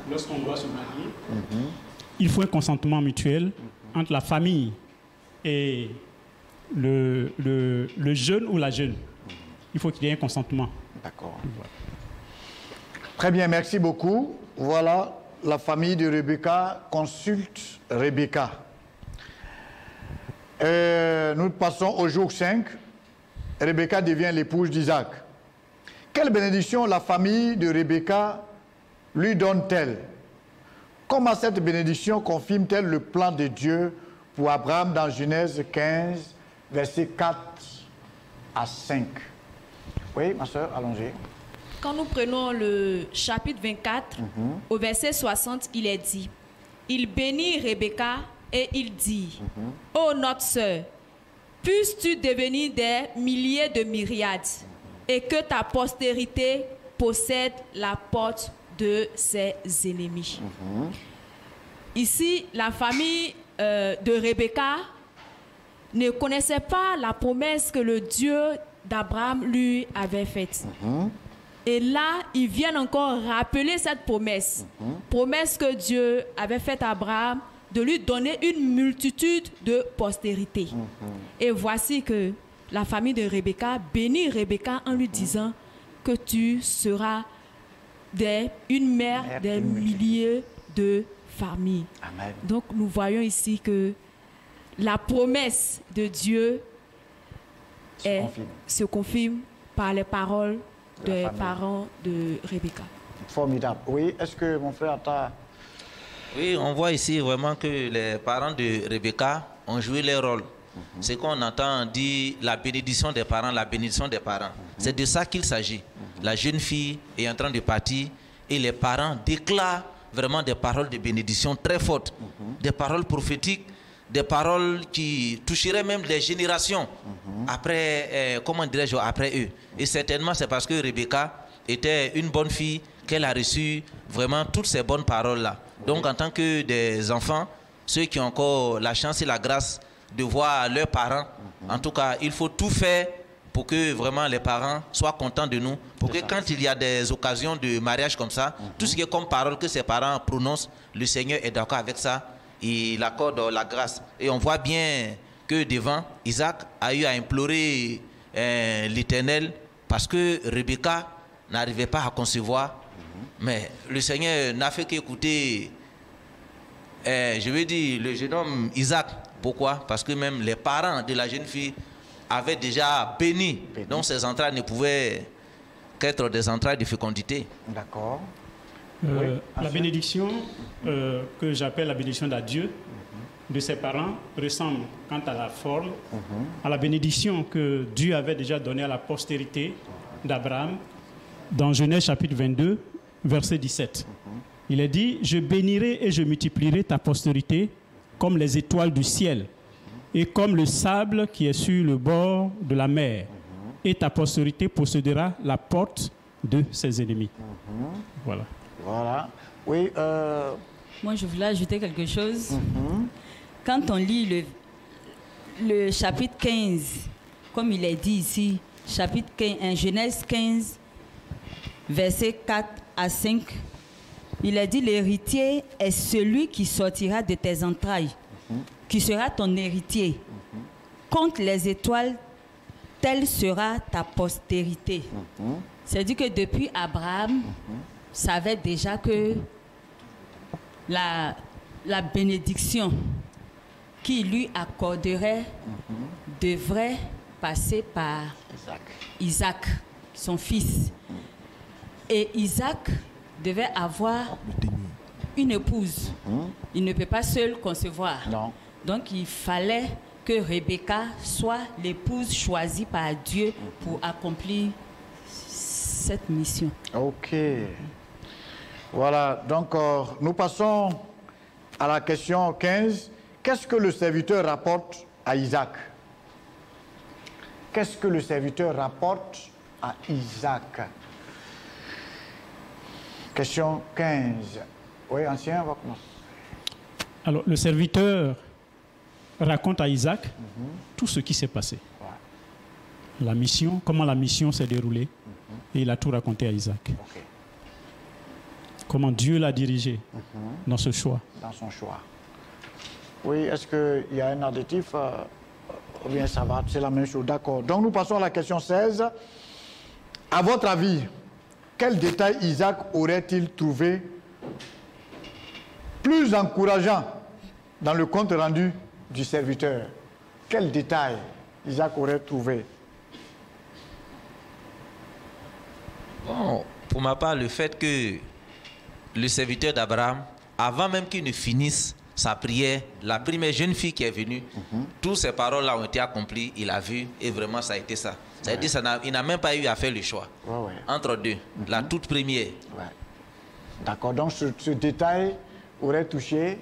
Lorsqu'on doit se marier, il faut un consentement mutuel entre la famille et le jeune ou la jeune. il faut qu'il y ait un consentement. D'accord. Voilà. Très bien, merci beaucoup. Voilà, la famille de Rebecca consulte Rebecca. Nous passons au jour 5. Rebecca devient l'épouse d'Isaac. Quelle bénédiction la famille de Rebecca lui donne-t-elle? Comment cette bénédiction confirme-t-elle le plan de Dieu pour Abraham dans Genèse 15, versets 4 à 5? Oui, ma soeur, allons-y. Quand nous prenons le chapitre 24, au verset 60, il est dit, « Il bénit Rebecca et il dit, « Ô notre sœur, puisses-tu devenir des milliers de myriades et que ta postérité possède la porte de ses ennemis. » Ici, la famille de Rebecca ne connaissait pas la promesse que le Dieu d'Abraham lui avait faite. Et là, ils viennent encore rappeler cette promesse. Promesse que Dieu avait faite à Abraham de lui donner une multitude de postérités. Et voici que la famille de Rebecca bénit Rebecca en lui disant que tu seras une mère des milliers de familles. Amen. Donc nous voyons ici que la promesse de Dieu se confirme par les paroles des parents de Rebecca. Formidable. Oui, est-ce que mon frère t'a... Oui, on voit ici vraiment que les parents de Rebecca ont joué leur rôle. C'est qu'on entend dire la bénédiction des parents, la bénédiction des parents. C'est de ça qu'il s'agit. La jeune fille est en train de partir et les parents déclarent vraiment des paroles de bénédiction très fortes, des paroles prophétiques, des paroles qui toucheraient même les générations après, comment dirais-je, après eux. Et certainement, c'est parce que Rebecca était une bonne fille qu'elle a reçu vraiment toutes ces bonnes paroles-là. Donc, en tant que des enfants, ceux qui ont encore la chance et la grâce de voir leurs parents, en tout cas, il faut tout faire pour que vraiment les parents soient contents de nous. Pour que quand il y a des occasions de mariage comme ça, tout ce qui est comme parole que ces parents prononcent, le Seigneur est d'accord avec ça. Il accorde la grâce. Et on voit bien que devant, Isaac a eu à implorer l'Éternel parce que Rebecca n'arrivait pas à concevoir. Mais le Seigneur n'a fait qu'écouter, je veux dire, le jeune homme Isaac. Pourquoi? Parce que même les parents de la jeune fille avaient déjà béni. Donc ces entrailles ne pouvaient qu'être des entrailles de fécondité. D'accord. La bénédiction que j'appelle la bénédiction d'adieu de ses parents ressemble quant à la forme à la bénédiction que Dieu avait déjà donnée à la postérité d'Abraham dans Genèse chapitre 22, verset 17. Il est dit, « Je bénirai et je multiplierai ta postérité comme les étoiles du ciel et comme le sable qui est sur le bord de la mer. Et ta postérité possédera la porte de ses ennemis. » Voilà. Voilà. Oui. Moi, je voulais ajouter quelque chose. Quand on lit le chapitre 15, comme il est dit ici, chapitre 15, Genèse 15, versets 4 à 5, il est dit, l'héritier est celui qui sortira de tes entrailles, qui sera ton héritier. Compte les étoiles, telle sera ta postérité. C'est-à-dire que depuis Abraham, savait déjà que la bénédiction qui lui accorderait devrait passer par Isaac, son fils. Et Isaac devait avoir une épouse. Il ne peut pas seul concevoir. Non. Donc il fallait que Rebecca soit l'épouse choisie par Dieu pour accomplir cette mission. Ok. Voilà, donc nous passons à la question 15. Qu'est-ce que le serviteur rapporte à Isaac? Qu'est-ce que le serviteur rapporte à Isaac? Question 15. Oui, ancien, on va commencer. Alors, le serviteur raconte à Isaac tout ce qui s'est passé. La mission, comment la mission s'est déroulée. Et il a tout raconté à Isaac. Okay. Comment Dieu l'a dirigé dans ce choix. Dans son choix. Oui, est-ce qu'il y a un additif ou bien ça va, c'est la même chose. D'accord. Donc nous passons à la question 16. À votre avis, quel détail Isaac aurait-il trouvé plus encourageant dans le compte rendu du serviteur? Quel détail Isaac aurait trouvé? Bon, pour ma part, le fait que le serviteur d'Abraham, avant même qu'il ne finisse sa prière, la première jeune fille qui est venue, toutes ces paroles-là ont été accomplies, il a vu, et vraiment ça a été ça. C'est-à-dire il n'a même pas eu à faire le choix entre deux, la toute première. D'accord, donc ce détail aurait touché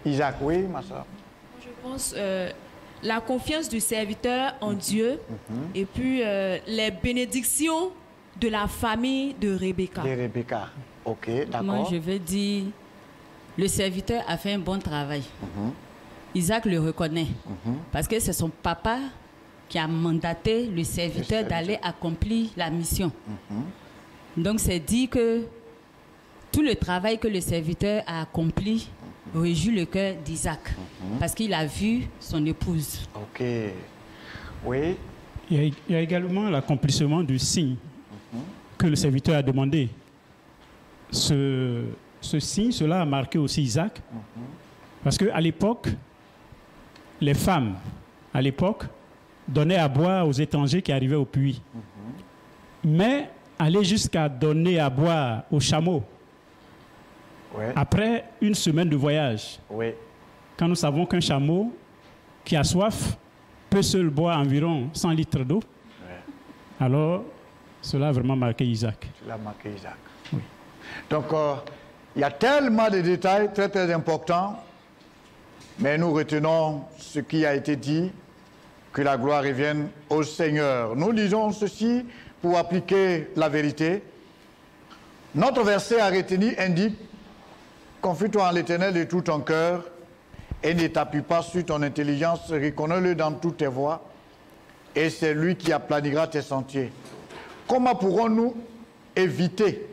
Isaac, oui, ma soeur? Je pense la confiance du serviteur en Dieu et puis les bénédictions de la famille de Rebecca. De Rebecca, ok, d'accord. Moi, je veux dire, le serviteur a fait un bon travail. Isaac le reconnaît parce que c'est son papa qui a mandaté le serviteur d'aller accomplir la mission. Donc, c'est dit que tout le travail que le serviteur a accompli réjouit le cœur d'Isaac parce qu'il a vu son épouse. Ok. Oui. Il y a également l'accomplissement du signe que le serviteur a demandé. Ce signe, cela a marqué aussi Isaac parce qu'à l'époque, les femmes, à l'époque, donnaient à boire aux étrangers qui arrivaient au puits. Mais aller jusqu'à donner à boire aux chameaux, après une semaine de voyage, quand nous savons qu'un chameau qui a soif peut seul boire environ 100 litres d'eau, alors cela a vraiment marqué Isaac. Cela a marqué Isaac. Oui. Donc, il y a tellement de détails très très importants, mais nous retenons ce qui a été dit, que la gloire revienne au Seigneur. Nous disons ceci pour appliquer la vérité. Notre verset à retenir indique: confie-toi en l'Éternel de tout ton cœur et ne t'appuie pas sur ton intelligence, reconnais-le dans toutes tes voies et c'est lui qui aplanira tes sentiers. Comment pourrons-nous éviter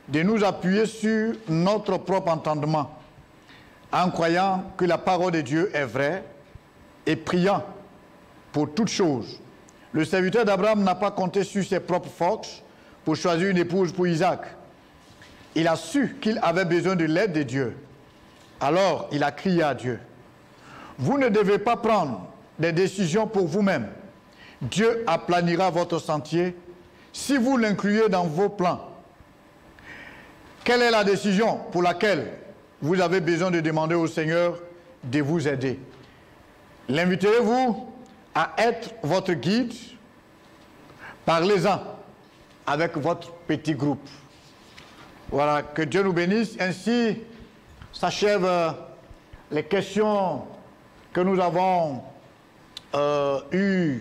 de nous appuyer sur notre propre entendement en croyant que la parole de Dieu est vraie et priant pour toutes choses? Le serviteur d'Abraham n'a pas compté sur ses propres forces pour choisir une épouse pour Isaac. Il a su qu'il avait besoin de l'aide de Dieu. Alors, il a crié à Dieu. Vous ne devez pas prendre des décisions pour vous-même. Dieu aplanira votre sentier si vous l'incluez dans vos plans. Quelle est la décision pour laquelle vous avez besoin de demander au Seigneur de vous aider? L'inviterez-vous à être votre guide? Parlez-en avec votre petit groupe. Voilà, que Dieu nous bénisse. Ainsi s'achèvent les questions que nous avons eu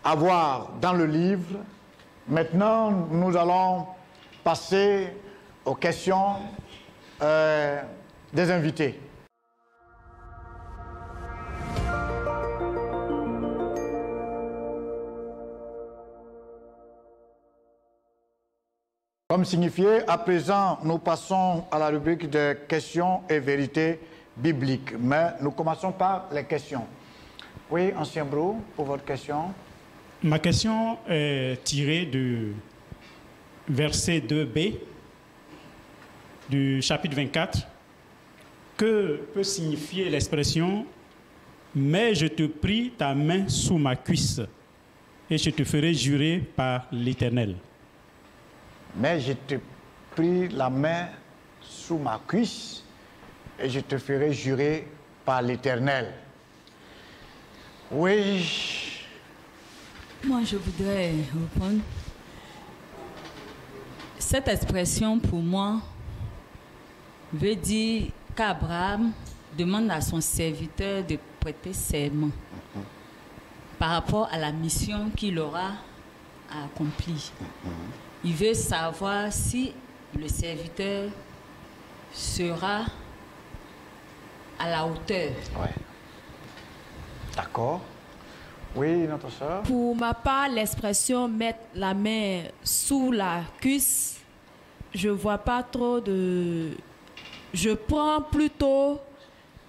à voir dans le livre. Maintenant, nous allons passer aux questions des invités. Comme signifié, à présent, nous passons à la rubrique de questions et vérités bibliques. Mais nous commençons par les questions. Oui, Ancien Brou, pour votre question. Ma question est tirée du verset 2b du chapitre 24. Que peut signifier l'expression « Mais je te prie ta main sous ma cuisse et je te ferai jurer par l'Éternel ». Mais je te prie la main sous ma cuisse et je te ferai jurer par l'Éternel. Oui. Moi, je voudrais répondre. Cette expression, pour moi, veut dire qu'Abraham demande à son serviteur de prêter serment par rapport à la mission qu'il aura à accomplir. Il veut savoir si le serviteur sera à la hauteur. Oui. D'accord. Oui, notre soeur. Pour ma part, l'expression mettre la main sous la cuisse, je vois pas trop de... Je prends plutôt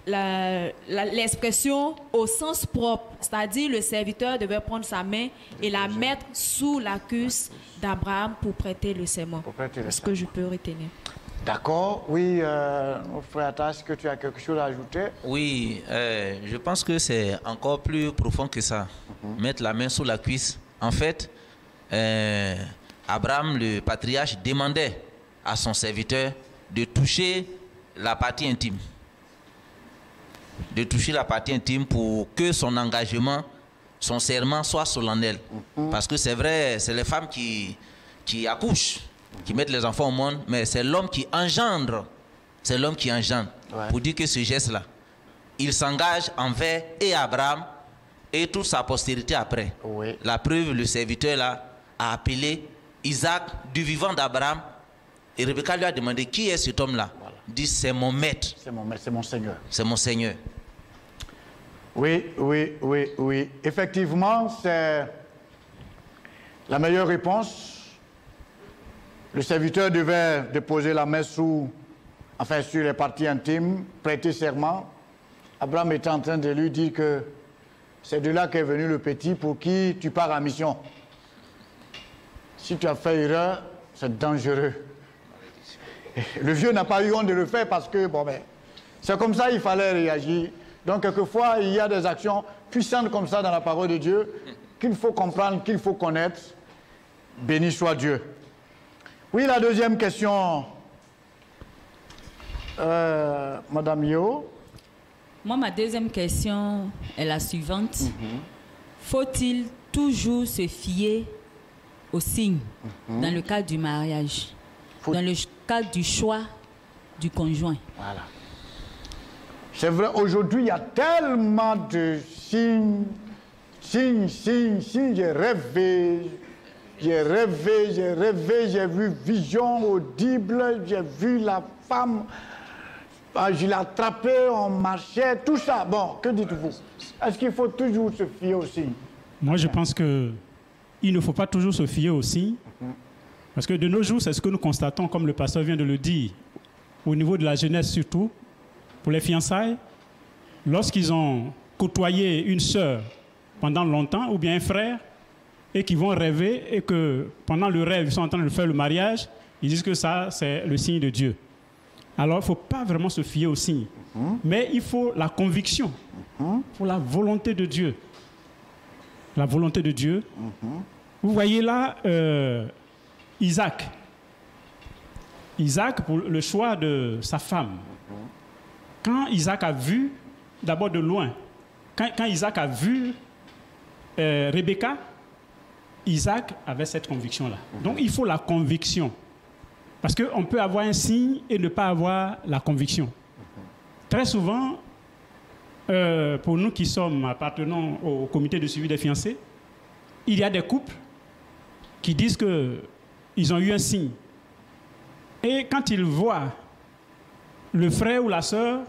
l'expression au sens propre, c'est-à-dire le serviteur devait prendre sa main et la mettre sous la cuisse d'Abraham pour prêter le serment. C'est ce que je peux retenir. D'accord. Oui, frère Atta, est-ce que tu as quelque chose à ajouter? Oui, je pense que c'est encore plus profond que ça. Mettre la main sous la cuisse. En fait, Abraham, le patriarche, demandait à son serviteur de toucher la partie intime. De toucher la partie intime pour que son engagement, son serment soit solennel. Parce que c'est vrai, c'est les femmes qui accouchent, qui mettent les enfants au monde, mais c'est l'homme qui engendre. C'est l'homme qui engendre. Ouais. Pour dire que ce geste-là, il s'engage envers et Abraham et toute sa postérité après. Oui. La preuve, le serviteur là a appelé Isaac du vivant d'Abraham et Rebecca lui a demandé qui est cet homme-là. Voilà. Il dit c'est mon maître. C'est mon maître, c'est mon Seigneur. C'est mon Seigneur. Oui. Effectivement, c'est la meilleure réponse. Le serviteur devait déposer la main sur les parties intimes, prêter serment. Abraham était en train de lui dire que c'est de là qu'est venu le petit pour qui tu pars en mission. Si tu as fait erreur, c'est dangereux. Le vieux n'a pas eu honte de le faire parce que, c'est comme ça il fallait réagir. Donc, quelquefois, il y a des actions puissantes comme ça dans la parole de Dieu qu'il faut comprendre, qu'il faut connaître. Béni soit Dieu. Oui, la deuxième question, Madame Yo. Moi, ma deuxième question est la suivante. Faut-il toujours se fier aux signes dans le cadre du mariage, dans le cadre du choix du conjoint? Voilà. C'est vrai, aujourd'hui, il y a tellement de signes. J'ai rêvé, j'ai vu vision audible, j'ai vu la femme, je l'ai attrapée, on marchait, tout ça. Bon, que dites-vous? Est-ce qu'il faut toujours se fier aux signes? Moi, je pense qu'il ne faut pas toujours se fier aux signes, parce que de nos jours, c'est ce que nous constatons, comme le pasteur vient de le dire, au niveau de la jeunesse surtout, pour les fiançailles, lorsqu'ils ont côtoyé une sœur pendant longtemps, ou bien un frère, et qu'ils vont rêver, et que pendant le rêve, ils sont en train de faire le mariage, ils disent que ça, c'est le signe de Dieu. Alors, il ne faut pas vraiment se fier aux signes, mais il faut la conviction, pour la volonté de Dieu. La volonté de Dieu. Vous voyez là, Isaac, pour le choix de sa femme. Quand Isaac a vu, d'abord de loin, quand Isaac a vu Rebecca, Isaac avait cette conviction-là. Donc il faut la conviction. Parce qu'on peut avoir un signe et ne pas avoir la conviction. Très souvent, pour nous qui appartenons au comité de suivi des fiancés, il y a des couples qui disent qu'ils ont eu un signe. Et quand ils voient le frère ou la sœur,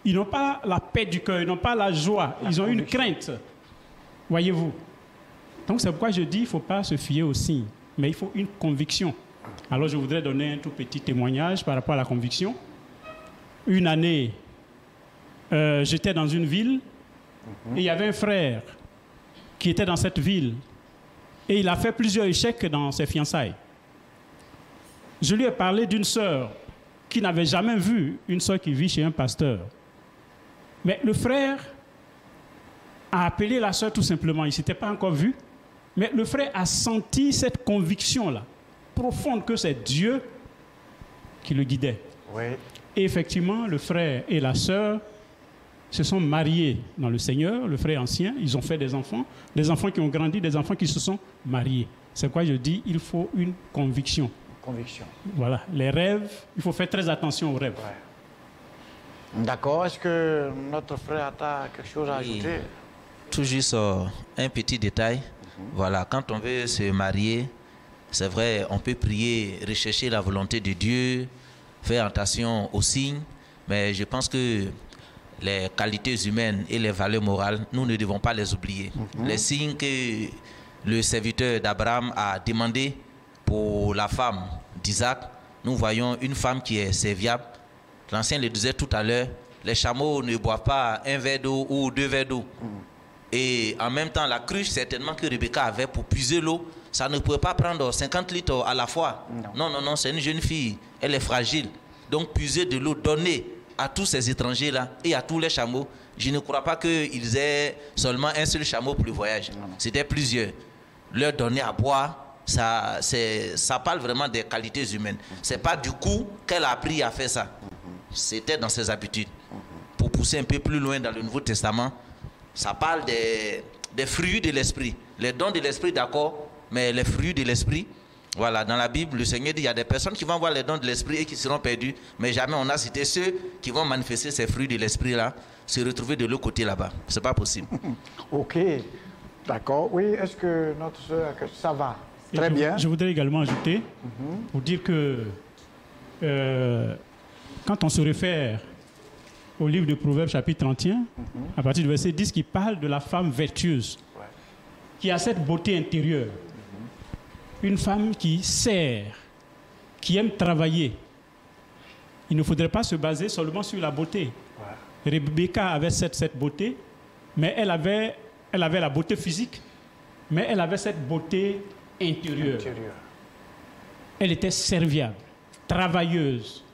ils n'ont pas la paix du cœur, ils n'ont pas la joie, ils ont une crainte. Voyez-vous. Donc c'est pourquoi je dis qu'il ne faut pas se fier aux signes, mais il faut une conviction. Alors je voudrais donner un tout petit témoignage par rapport à la conviction. Une année, j'étais dans une ville et il y avait un frère qui était dans cette ville et il a fait plusieurs échecs dans ses fiançailles. Je lui ai parlé d'une sœur qui n'avait jamais vu une sœur qui vit chez un pasteur. Mais le frère a appelé la sœur tout simplement. Il ne s'était pas encore vu. Mais le frère a senti cette conviction-là, profonde, que c'est Dieu qui le guidait. Oui. Et effectivement, le frère et la sœur se sont mariés dans le Seigneur, le frère ancien. Ils ont fait des enfants qui ont grandi, des enfants qui se sont mariés. C'est pourquoi je dis il faut une conviction. Conviction. Voilà, les rêves, il faut faire très attention aux rêves. Ouais. D'accord, est-ce que notre frère a quelque chose à ajouter? Tout juste un petit détail. Voilà, quand on veut se marier, c'est vrai, on peut prier, rechercher la volonté de Dieu, faire attention aux signes, mais je pense que les qualités humaines et les valeurs morales, nous ne devons pas les oublier. Les signes que le serviteur d'Abraham a demandé pour la femme d'Isaac, nous voyons une femme qui est serviable. L'Ancien le disait tout à l'heure, les chameaux ne boivent pas un verre d'eau ou 2 verres d'eau. Et en même temps, la cruche, certainement que Rebecca avait pour puiser l'eau, ça ne pouvait pas prendre 50 litres à la fois. Non, c'est une jeune fille, elle est fragile. Donc puiser de l'eau, donner à tous ces étrangers-là et à tous les chameaux, je ne crois pas qu'ils aient seulement un seul chameau pour le voyage. C'était plusieurs. Leur donner à boire, ça parle vraiment des qualités humaines. Ce n'est pas du coup qu'elle a appris à faire ça. C'était dans ses habitudes. Pour pousser un peu plus loin dans le Nouveau Testament, ça parle des fruits de l'esprit. Les dons de l'esprit, d'accord, mais les fruits de l'esprit, voilà, dans la Bible, le Seigneur dit il y a des personnes qui vont voir les dons de l'esprit et qui seront perdues, mais jamais on a cité ceux qui vont manifester ces fruits de l'esprit-là, se retrouver de l'autre côté là-bas. C'est pas possible. Ok, d'accord. Oui, est-ce que notre soeur, ça va? Très bien. Je voudrais également ajouter, pour dire que quand on se réfère au livre de Proverbes chapitre 31, à partir du verset 10, qui parle de la femme vertueuse, qui a cette beauté intérieure. Une femme qui sert, qui aime travailler. Il ne faudrait pas se baser seulement sur la beauté. Rebecca avait cette beauté, mais elle avait la beauté physique, mais elle avait cette beauté intérieure. Elle était serviable, travailleuse.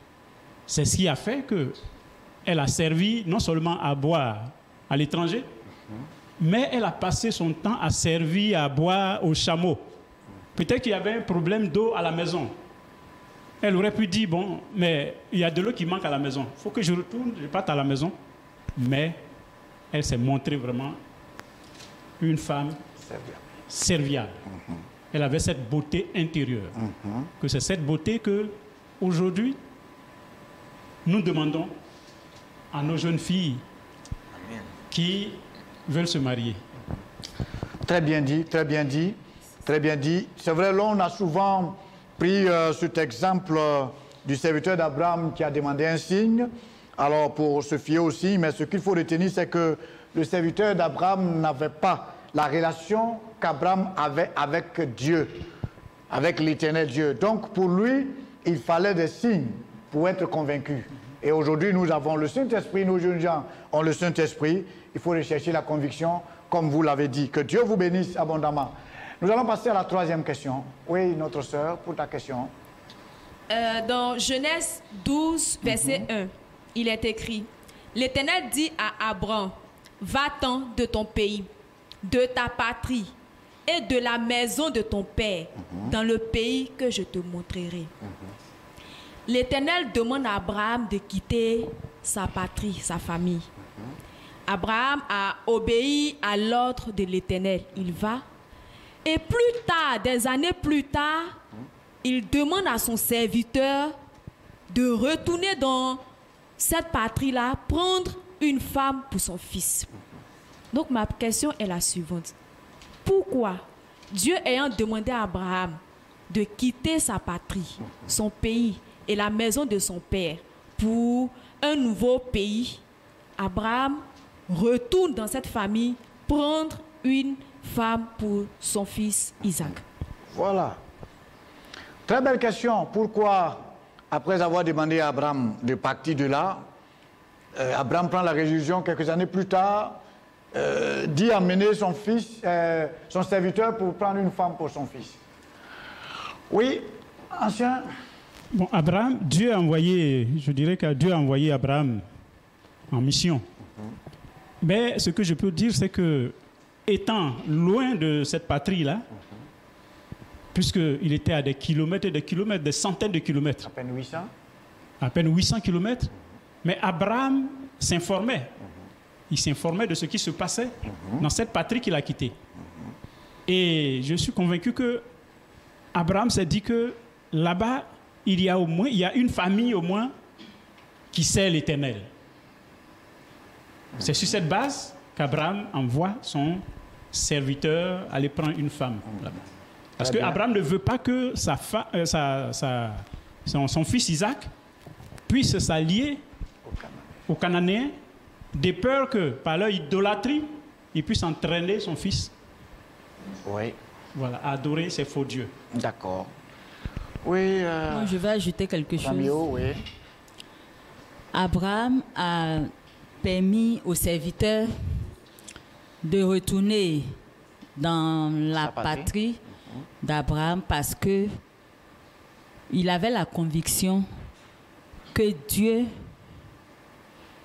C'est ce qui a fait qu'elle a servi non seulement à boire à l'étranger, mais elle a passé son temps à servir à boire aux chameaux. Peut-être qu'il y avait un problème d'eau à la maison. Elle aurait pu dire, bon, mais il y a de l'eau qui manque à la maison. Il faut que je retourne, je parte à la maison. Mais elle s'est montrée vraiment une femme serviable. Elle avait cette beauté intérieure. Que c'est cette beauté que, aujourd'hui, nous demandons à nos jeunes filles qui veulent se marier. Très bien dit, très bien dit. Très bien dit. C'est vrai, là, on a souvent pris cet exemple du serviteur d'Abraham qui a demandé un signe. Alors, pour se fier au signe, mais ce qu'il faut retenir, c'est que le serviteur d'Abraham n'avait pas la relation qu'Abraham avait avec Dieu, avec l'éternel Dieu. Donc, pour lui, il fallait des signes pour être convaincu. Et aujourd'hui, nous avons le Saint-Esprit, nos jeunes gens ont le Saint-Esprit. Il faut rechercher la conviction, comme vous l'avez dit. Que Dieu vous bénisse abondamment. Nous allons passer à la troisième question. Oui, notre sœur, pour ta question. Dans Genèse 12, verset 1, il est écrit, l'Éternel dit à Abraham, va-t'en de ton pays, de ta patrie et de la maison de ton père, dans le pays que je te montrerai. L'Éternel demande à Abraham de quitter sa patrie, sa famille. Abraham a obéi à l'ordre de l'Éternel. Il va. Et plus tard, des années plus tard, il demande à son serviteur de retourner dans cette patrie-là, prendre une femme pour son fils. Donc ma question est la suivante. Pourquoi Dieu ayant demandé à Abraham de quitter sa patrie, son pays et la maison de son père pour un nouveau pays, Abraham retourne dans cette famille prendre une femme pour son fils Isaac? Voilà. Très belle question. Pourquoi, après avoir demandé à Abraham de partir de là, Abraham prend la résolution quelques années plus tard, d'y amener son fils, son serviteur, pour prendre une femme pour son fils? Oui, ancien. Bon, Abraham, Dieu a envoyé, je dirais que Dieu a envoyé Abraham en mission. Mais ce que je peux dire, c'est que, étant loin de cette patrie-là, puisqu'il était à des kilomètres et des kilomètres, des centaines de kilomètres. À peine 800. À peine 800 kilomètres. Mais Abraham s'informait. Il s'informait de ce qui se passait dans cette patrie qu'il a quittée. Et je suis convaincu que Abraham s'est dit que là-bas, il y a une famille au moins qui sert l'Éternel. C'est sur cette base qu'Abraham envoie son serviteur aller prendre une femme là-bas. Parce qu'Abraham ne veut pas que son fils Isaac puisse s'allier aux Cananéens, de peur que par leur idolâtrie, il puisse entraîner son fils à adorer ces faux dieux. D'accord. Oui. Moi, je vais ajouter quelque chose. Samio, oui. Abraham a permis aux serviteurs de retourner dans la patrie d'Abraham parce que il avait la conviction que Dieu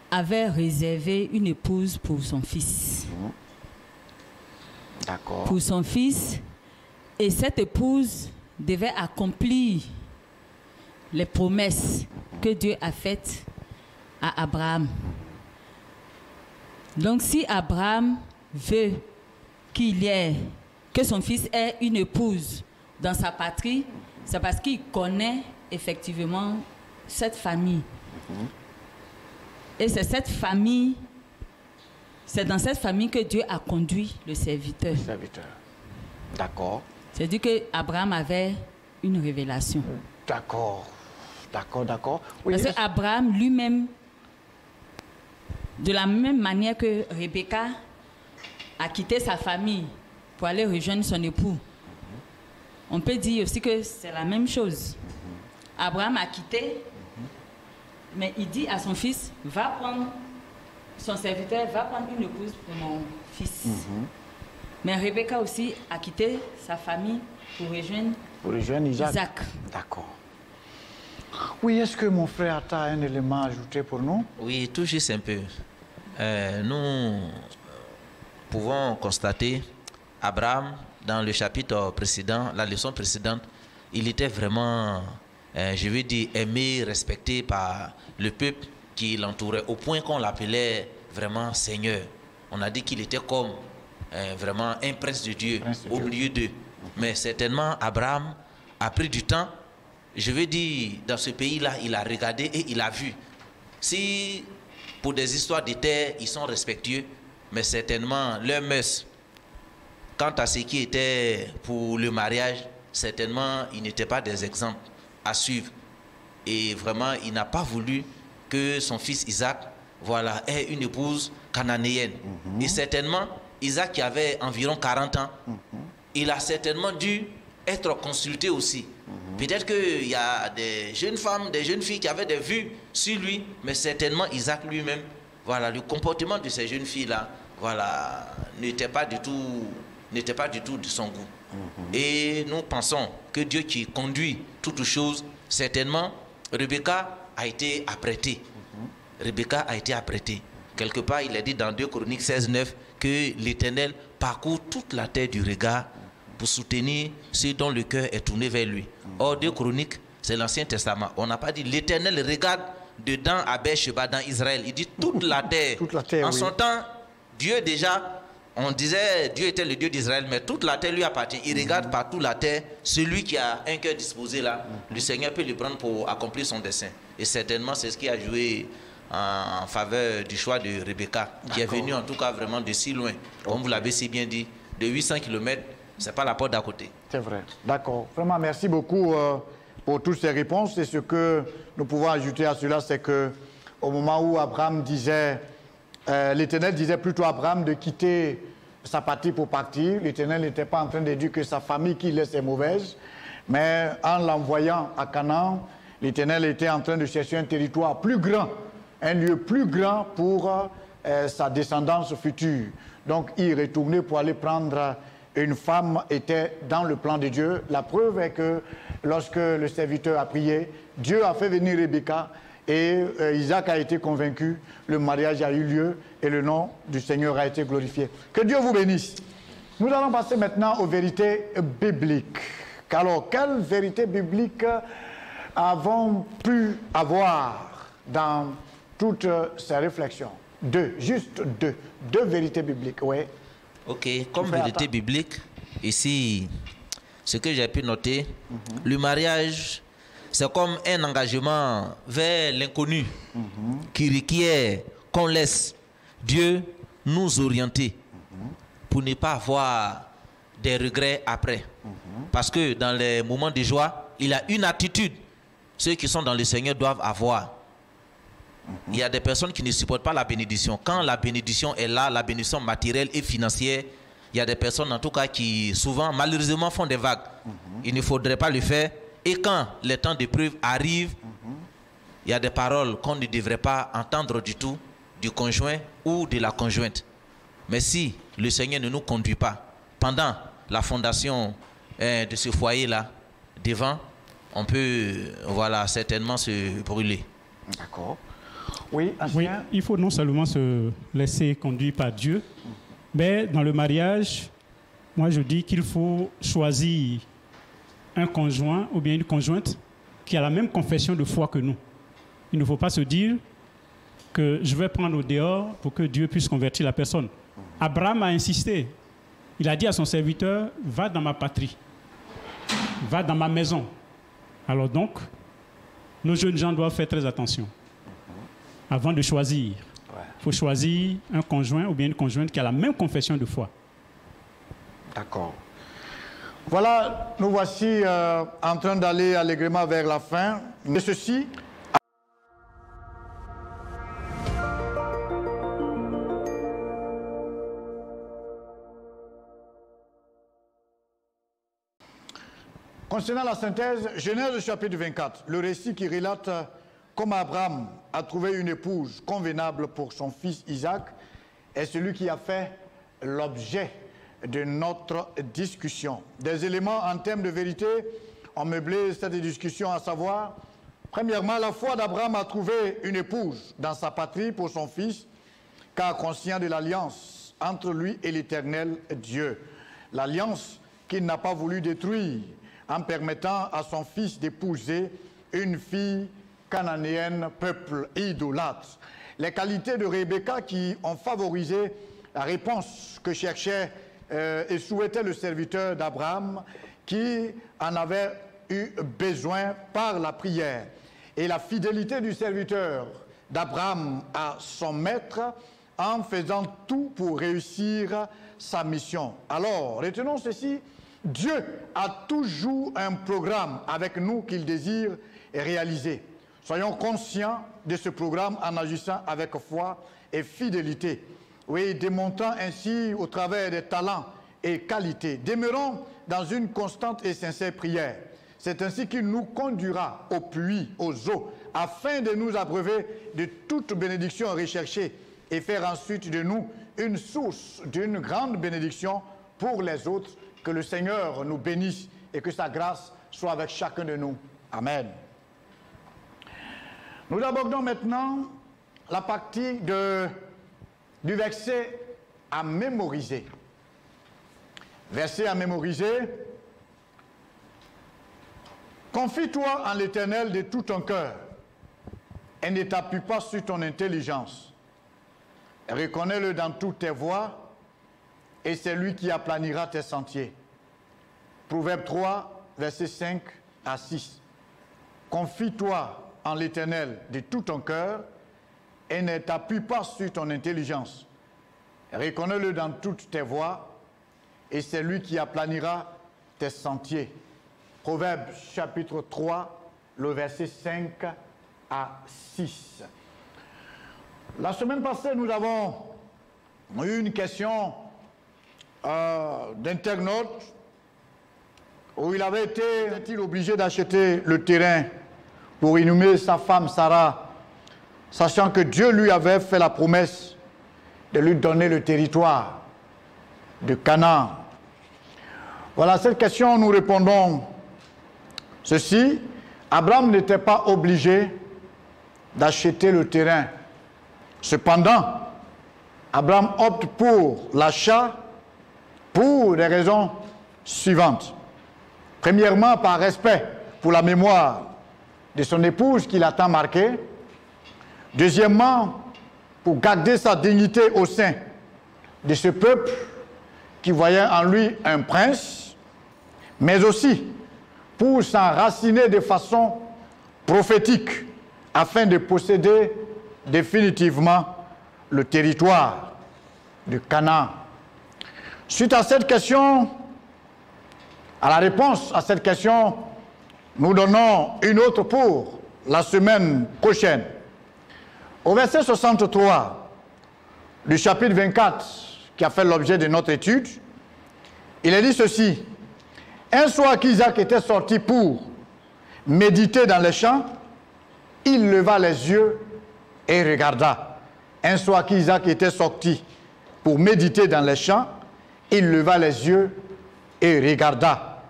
avait réservé une épouse pour son fils. D'accord. Pour son fils. Et cette épouse devait accomplir les promesses que Dieu a faites à Abraham. Donc si Abraham veut que son fils ait une épouse dans sa patrie, c'est parce qu'il connaît effectivement cette famille. Et c'est dans cette famille que Dieu a conduit le serviteur. D'accord. C'est-à-dire qu'Abraham avait une révélation. D'accord. D'accord. Oui, parce qu'Abraham lui-même, de la même manière que Rebecca a quitté sa famille pour aller rejoindre son époux, on peut dire aussi que c'est la même chose. Abraham a quitté, mais il dit à son fils, son serviteur va prendre une épouse pour mon fils. Mais Rebecca aussi a quitté sa famille pour rejoindre Isaac. D'accord. Oui, est-ce que mon frère a un élément à ajouter pour nous? Oui, tout juste un peu. Nous pouvons constater, Abraham, dans le chapitre précédent, la leçon précédente, il était vraiment, je veux dire, aimé, respecté par le peuple qui l'entourait, au point qu'on l'appelait vraiment Seigneur. On a dit qu'il était comme vraiment un prince de Dieu au milieu d'eux. Mais certainement, Abraham a pris du temps. Je veux dire, dans ce pays-là, il a regardé et il a vu. Si, pour des histoires de terre, ils sont respectueux, mais certainement, leurs mœurs, quant à ce qui était pour le mariage, certainement, ils n'étaient pas des exemples à suivre. Et vraiment, il n'a pas voulu que son fils Isaac, voilà, ait une épouse cananéenne. Et certainement, Isaac qui avait environ 40 ans, il a certainement dû être consulté aussi. Peut-être qu'il y a des jeunes femmes, des jeunes filles qui avaient des vues sur lui, mais certainement Isaac lui-même, voilà, le comportement de ces jeunes filles-là, voilà, n'était pas du tout de son goût. Et nous pensons que Dieu qui conduit toutes choses, certainement, Rebecca a été apprêtée. Rebecca a été apprêtée. Quelque part, il est dit dans 2 Chroniques 16:9 que l'Éternel parcourt toute la terre du regard pour soutenir ceux dont le cœur est tourné vers lui. Or, 2 Chroniques, c'est l'Ancien Testament. On n'a pas dit l'Éternel regarde dedans à Beersheba dans Israël. Il dit toute la terre. Toute la terre, en son temps, Dieu déjà, on disait Dieu était le Dieu d'Israël, mais toute la terre lui appartient. Il regarde partout la terre. Celui qui a un cœur disposé là, le Seigneur peut le prendre pour accomplir son dessein. Et certainement, c'est ce qui a joué en faveur du choix de Rebecca, qui est venue en tout cas vraiment de si loin. Comme vous l'avez si bien dit, de 800 km, c'est pas la porte d'à côté. C'est vrai. D'accord. Vraiment, merci beaucoup pour toutes ces réponses. Et ce que nous pouvons ajouter à cela, c'est que au moment où Abraham disait, l'Éternel disait plutôt à Abraham de quitter sa patrie pour partir, l'Éternel n'était pas en train de dire que sa famille qui laisse est mauvaise, mais en l'envoyant à Canaan, l'Éternel était en train de chercher un territoire plus grand, un lieu plus grand pour sa descendance future. Donc, il retournait pour aller prendre une femme, était dans le plan de Dieu. La preuve est que lorsque le serviteur a prié, Dieu a fait venir Rebecca et Isaac a été convaincu, le mariage a eu lieu et le nom du Seigneur a été glorifié. Que Dieu vous bénisse. Nous allons passer maintenant aux vérités bibliques. Alors, quelles vérités bibliques avons pu avoir dans toutes ces réflexions? Juste deux vérités bibliques, oui. Ok, comme vérité biblique, ici, ce que j'ai pu noter, le mariage, c'est comme un engagement vers l'inconnu qui requiert qu'on laisse Dieu nous orienter pour ne pas avoir des regrets après. Parce que dans les moments de joie, il y a une attitude, ceux qui sont dans le Seigneur doivent avoir. Il y a des personnes qui ne supportent pas la bénédiction. Quand la bénédiction est là, la bénédiction matérielle et financière, il y a des personnes en tout cas qui souvent, malheureusement, font des vagues. Il ne faudrait pas le faire. Et quand les temps d'épreuve arrivent, il y a des paroles qu'on ne devrait pas entendre du tout du conjoint ou de la conjointe. Mais si le Seigneur ne nous conduit pas pendant la fondation de ce foyer-là, devant, on peut voilà, certainement se brûler. D'accord. Oui, oui, il faut non seulement se laisser conduire par Dieu, mais dans le mariage, moi je dis qu'il faut choisir un conjoint ou bien une conjointe qui a la même confession de foi que nous. Il ne faut pas se dire que je vais prendre au dehors pour que Dieu puisse convertir la personne. Abraham a insisté. Il a dit à son serviteur, va dans ma patrie, va dans ma maison. Alors donc, nos jeunes gens doivent faire très attention. Avant de choisir, il faut choisir un conjoint ou bien une conjointe qui a la même confession de foi. D'accord. Voilà, nous voici en train d'aller allègrement vers la fin. Mais ceci... Concernant la synthèse, Genèse chapitre 24, le récit qui relate comment Abraham a trouvé une épouse convenable pour son fils Isaac est celui qui a fait l'objet de notre discussion. Des éléments en termes de vérité ont meublé cette discussion, à savoir, premièrement, la foi d'Abraham a trouvé une épouse dans sa patrie pour son fils, car conscient de l'alliance entre lui et l'Éternel Dieu. L'alliance qu'il n'a pas voulu détruire en permettant à son fils d'épouser une fille cananéenne, peuple idolâtre. Les qualités de Rebecca qui ont favorisé la réponse que cherchait et souhaitait le serviteur d'Abraham, qui en avait eu besoin par la prière. Et la fidélité du serviteur d'Abraham à son maître en faisant tout pour réussir sa mission. Alors, retenons ceci, Dieu a toujours un programme avec nous qu'il désire réaliser. Soyons conscients de ce programme en agissant avec foi et fidélité. Oui, démontrant ainsi au travers des talents et qualités. Demeurons dans une constante et sincère prière. C'est ainsi qu'il nous conduira au puits, aux eaux, afin de nous abreuver de toute bénédiction recherchée et faire ensuite de nous une source d'une grande bénédiction pour les autres. Que le Seigneur nous bénisse et que sa grâce soit avec chacun de nous. Amen. Nous abordons maintenant la partie du verset à mémoriser. Verset à mémoriser. Confie-toi en l'Éternel de tout ton cœur et ne t'appuie pas sur ton intelligence. Reconnais-le dans toutes tes voies et c'est lui qui aplanira tes sentiers. Proverbe 3, versets 5 à 6. Confie-toi en l'Éternel de tout ton cœur et ne t'appuie pas sur ton intelligence. Reconnais-le dans toutes tes voies et c'est lui qui aplanira tes sentiers. Proverbe chapitre 3, le verset 5 à 6. La semaine passée, nous avons eu une question d'internaute où il avait été obligé d'acheter le terrain pour inhumer sa femme Sarah, sachant que Dieu lui avait fait la promesse de lui donner le territoire de Canaan. Voilà, cette question, nous répondons ceci. Abraham n'était pas obligé d'acheter le terrain. Cependant, Abraham opte pour l'achat pour des raisons suivantes. Premièrement, par respect pour la mémoire de son épouse qu'il a tant marquée. Deuxièmement, pour garder sa dignité au sein de ce peuple qui voyait en lui un prince, mais aussi pour s'enraciner de façon prophétique afin de posséder définitivement le territoire de Canaan. Suite à cette question, à la réponse à cette question, nous donnons une autre pour la semaine prochaine. Au verset 63 du chapitre 24, qui a fait l'objet de notre étude, il est dit ceci. Un soir qu'Isaac était sorti pour méditer dans les champs, il leva les yeux et regarda. Un soir qu'Isaac était sorti pour méditer dans les champs, il leva les yeux et regarda.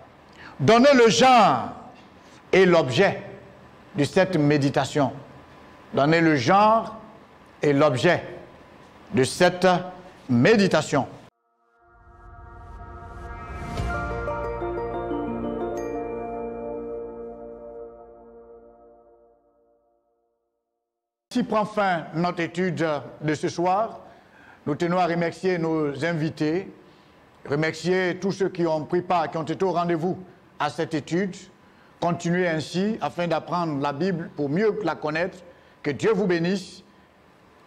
Donnez le genre et l'objet de cette méditation. Donnez le genre et l'objet de cette méditation. Ici prend fin notre étude de ce soir. Nous tenons à remercier nos invités, remercier tous ceux qui ont pris part, qui ont été au rendez-vous à cette étude. Continuez ainsi afin d'apprendre la Bible pour mieux la connaître. Que Dieu vous bénisse.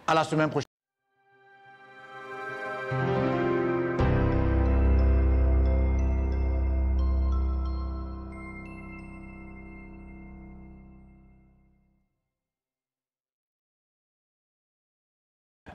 À la semaine prochaine.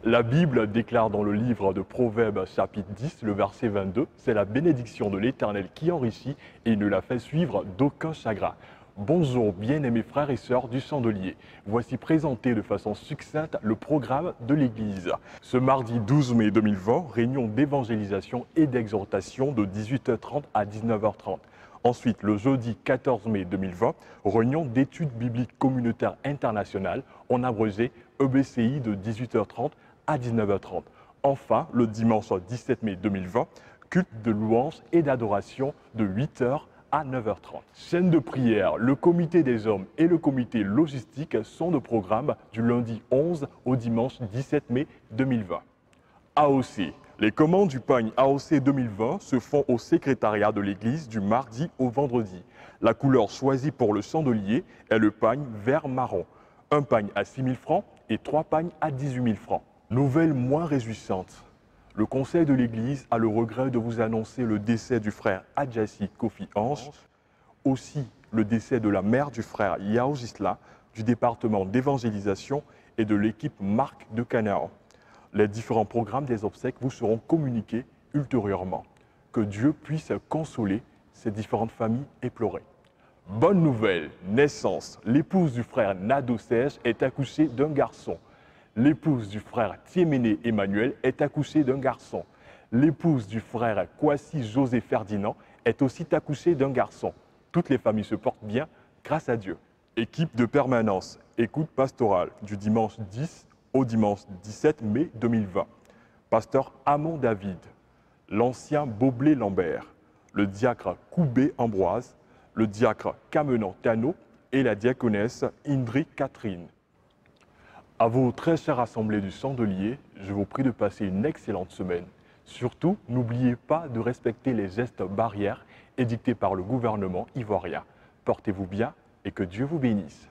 La Bible déclare dans le livre de Proverbes chapitre 10, le verset 22, « C'est la bénédiction de l'Éternel qui enrichit et ne la fait suivre d'aucun chagrin. » Bonjour bien-aimés frères et sœurs du Chandelier. Voici présenté de façon succincte le programme de l'Église. Ce mardi 12 mai 2020, réunion d'évangélisation et d'exhortation de 18h30 à 19h30. Ensuite, le jeudi 14 mai 2020, réunion d'études bibliques communautaires internationales, en abrégé EBCI de 18h30 à 19h30. Enfin, le dimanche 17 mai 2020, culte de louange et d'adoration de 8h à 9h30. Chaîne de prière, le comité des hommes et le comité logistique sont de programme du lundi 11 au dimanche 17 mai 2020. AOC. Les commandes du pagne AOC 2020 se font au secrétariat de l'église du mardi au vendredi. La couleur choisie pour le chandelier est le pagne vert marron. Un pagne à 6 000 francs et 3 pagnes à 18 000 francs. Nouvelle moins réjouissante. Le conseil de l'église a le regret de vous annoncer le décès du frère Adjassi Kofi Ange, aussi le décès de la mère du frère Yao Gisla, du département d'évangélisation et de l'équipe Marc de Canaan. Les différents programmes des obsèques vous seront communiqués ultérieurement. Que Dieu puisse consoler ces différentes familles éplorées. Bonne nouvelle, naissance. L'épouse du frère Nado Serge est accouchée d'un garçon. L'épouse du frère Thiéméné Emmanuel est accouchée d'un garçon. L'épouse du frère Kwasi José Ferdinand est aussi accouchée d'un garçon. Toutes les familles se portent bien grâce à Dieu. Équipe de permanence, écoute pastorale du dimanche 10 au dimanche 17 mai 2020. Pasteur Amon David, l'ancien Boblé Lambert, le diacre Koubé Ambroise, le diacre Kamenan Tano et la diaconesse Indri Catherine. À vous très chères assemblées du Chandelier, je vous prie de passer une excellente semaine. Surtout, n'oubliez pas de respecter les gestes barrières édictés par le gouvernement ivoirien. Portez-vous bien et que Dieu vous bénisse.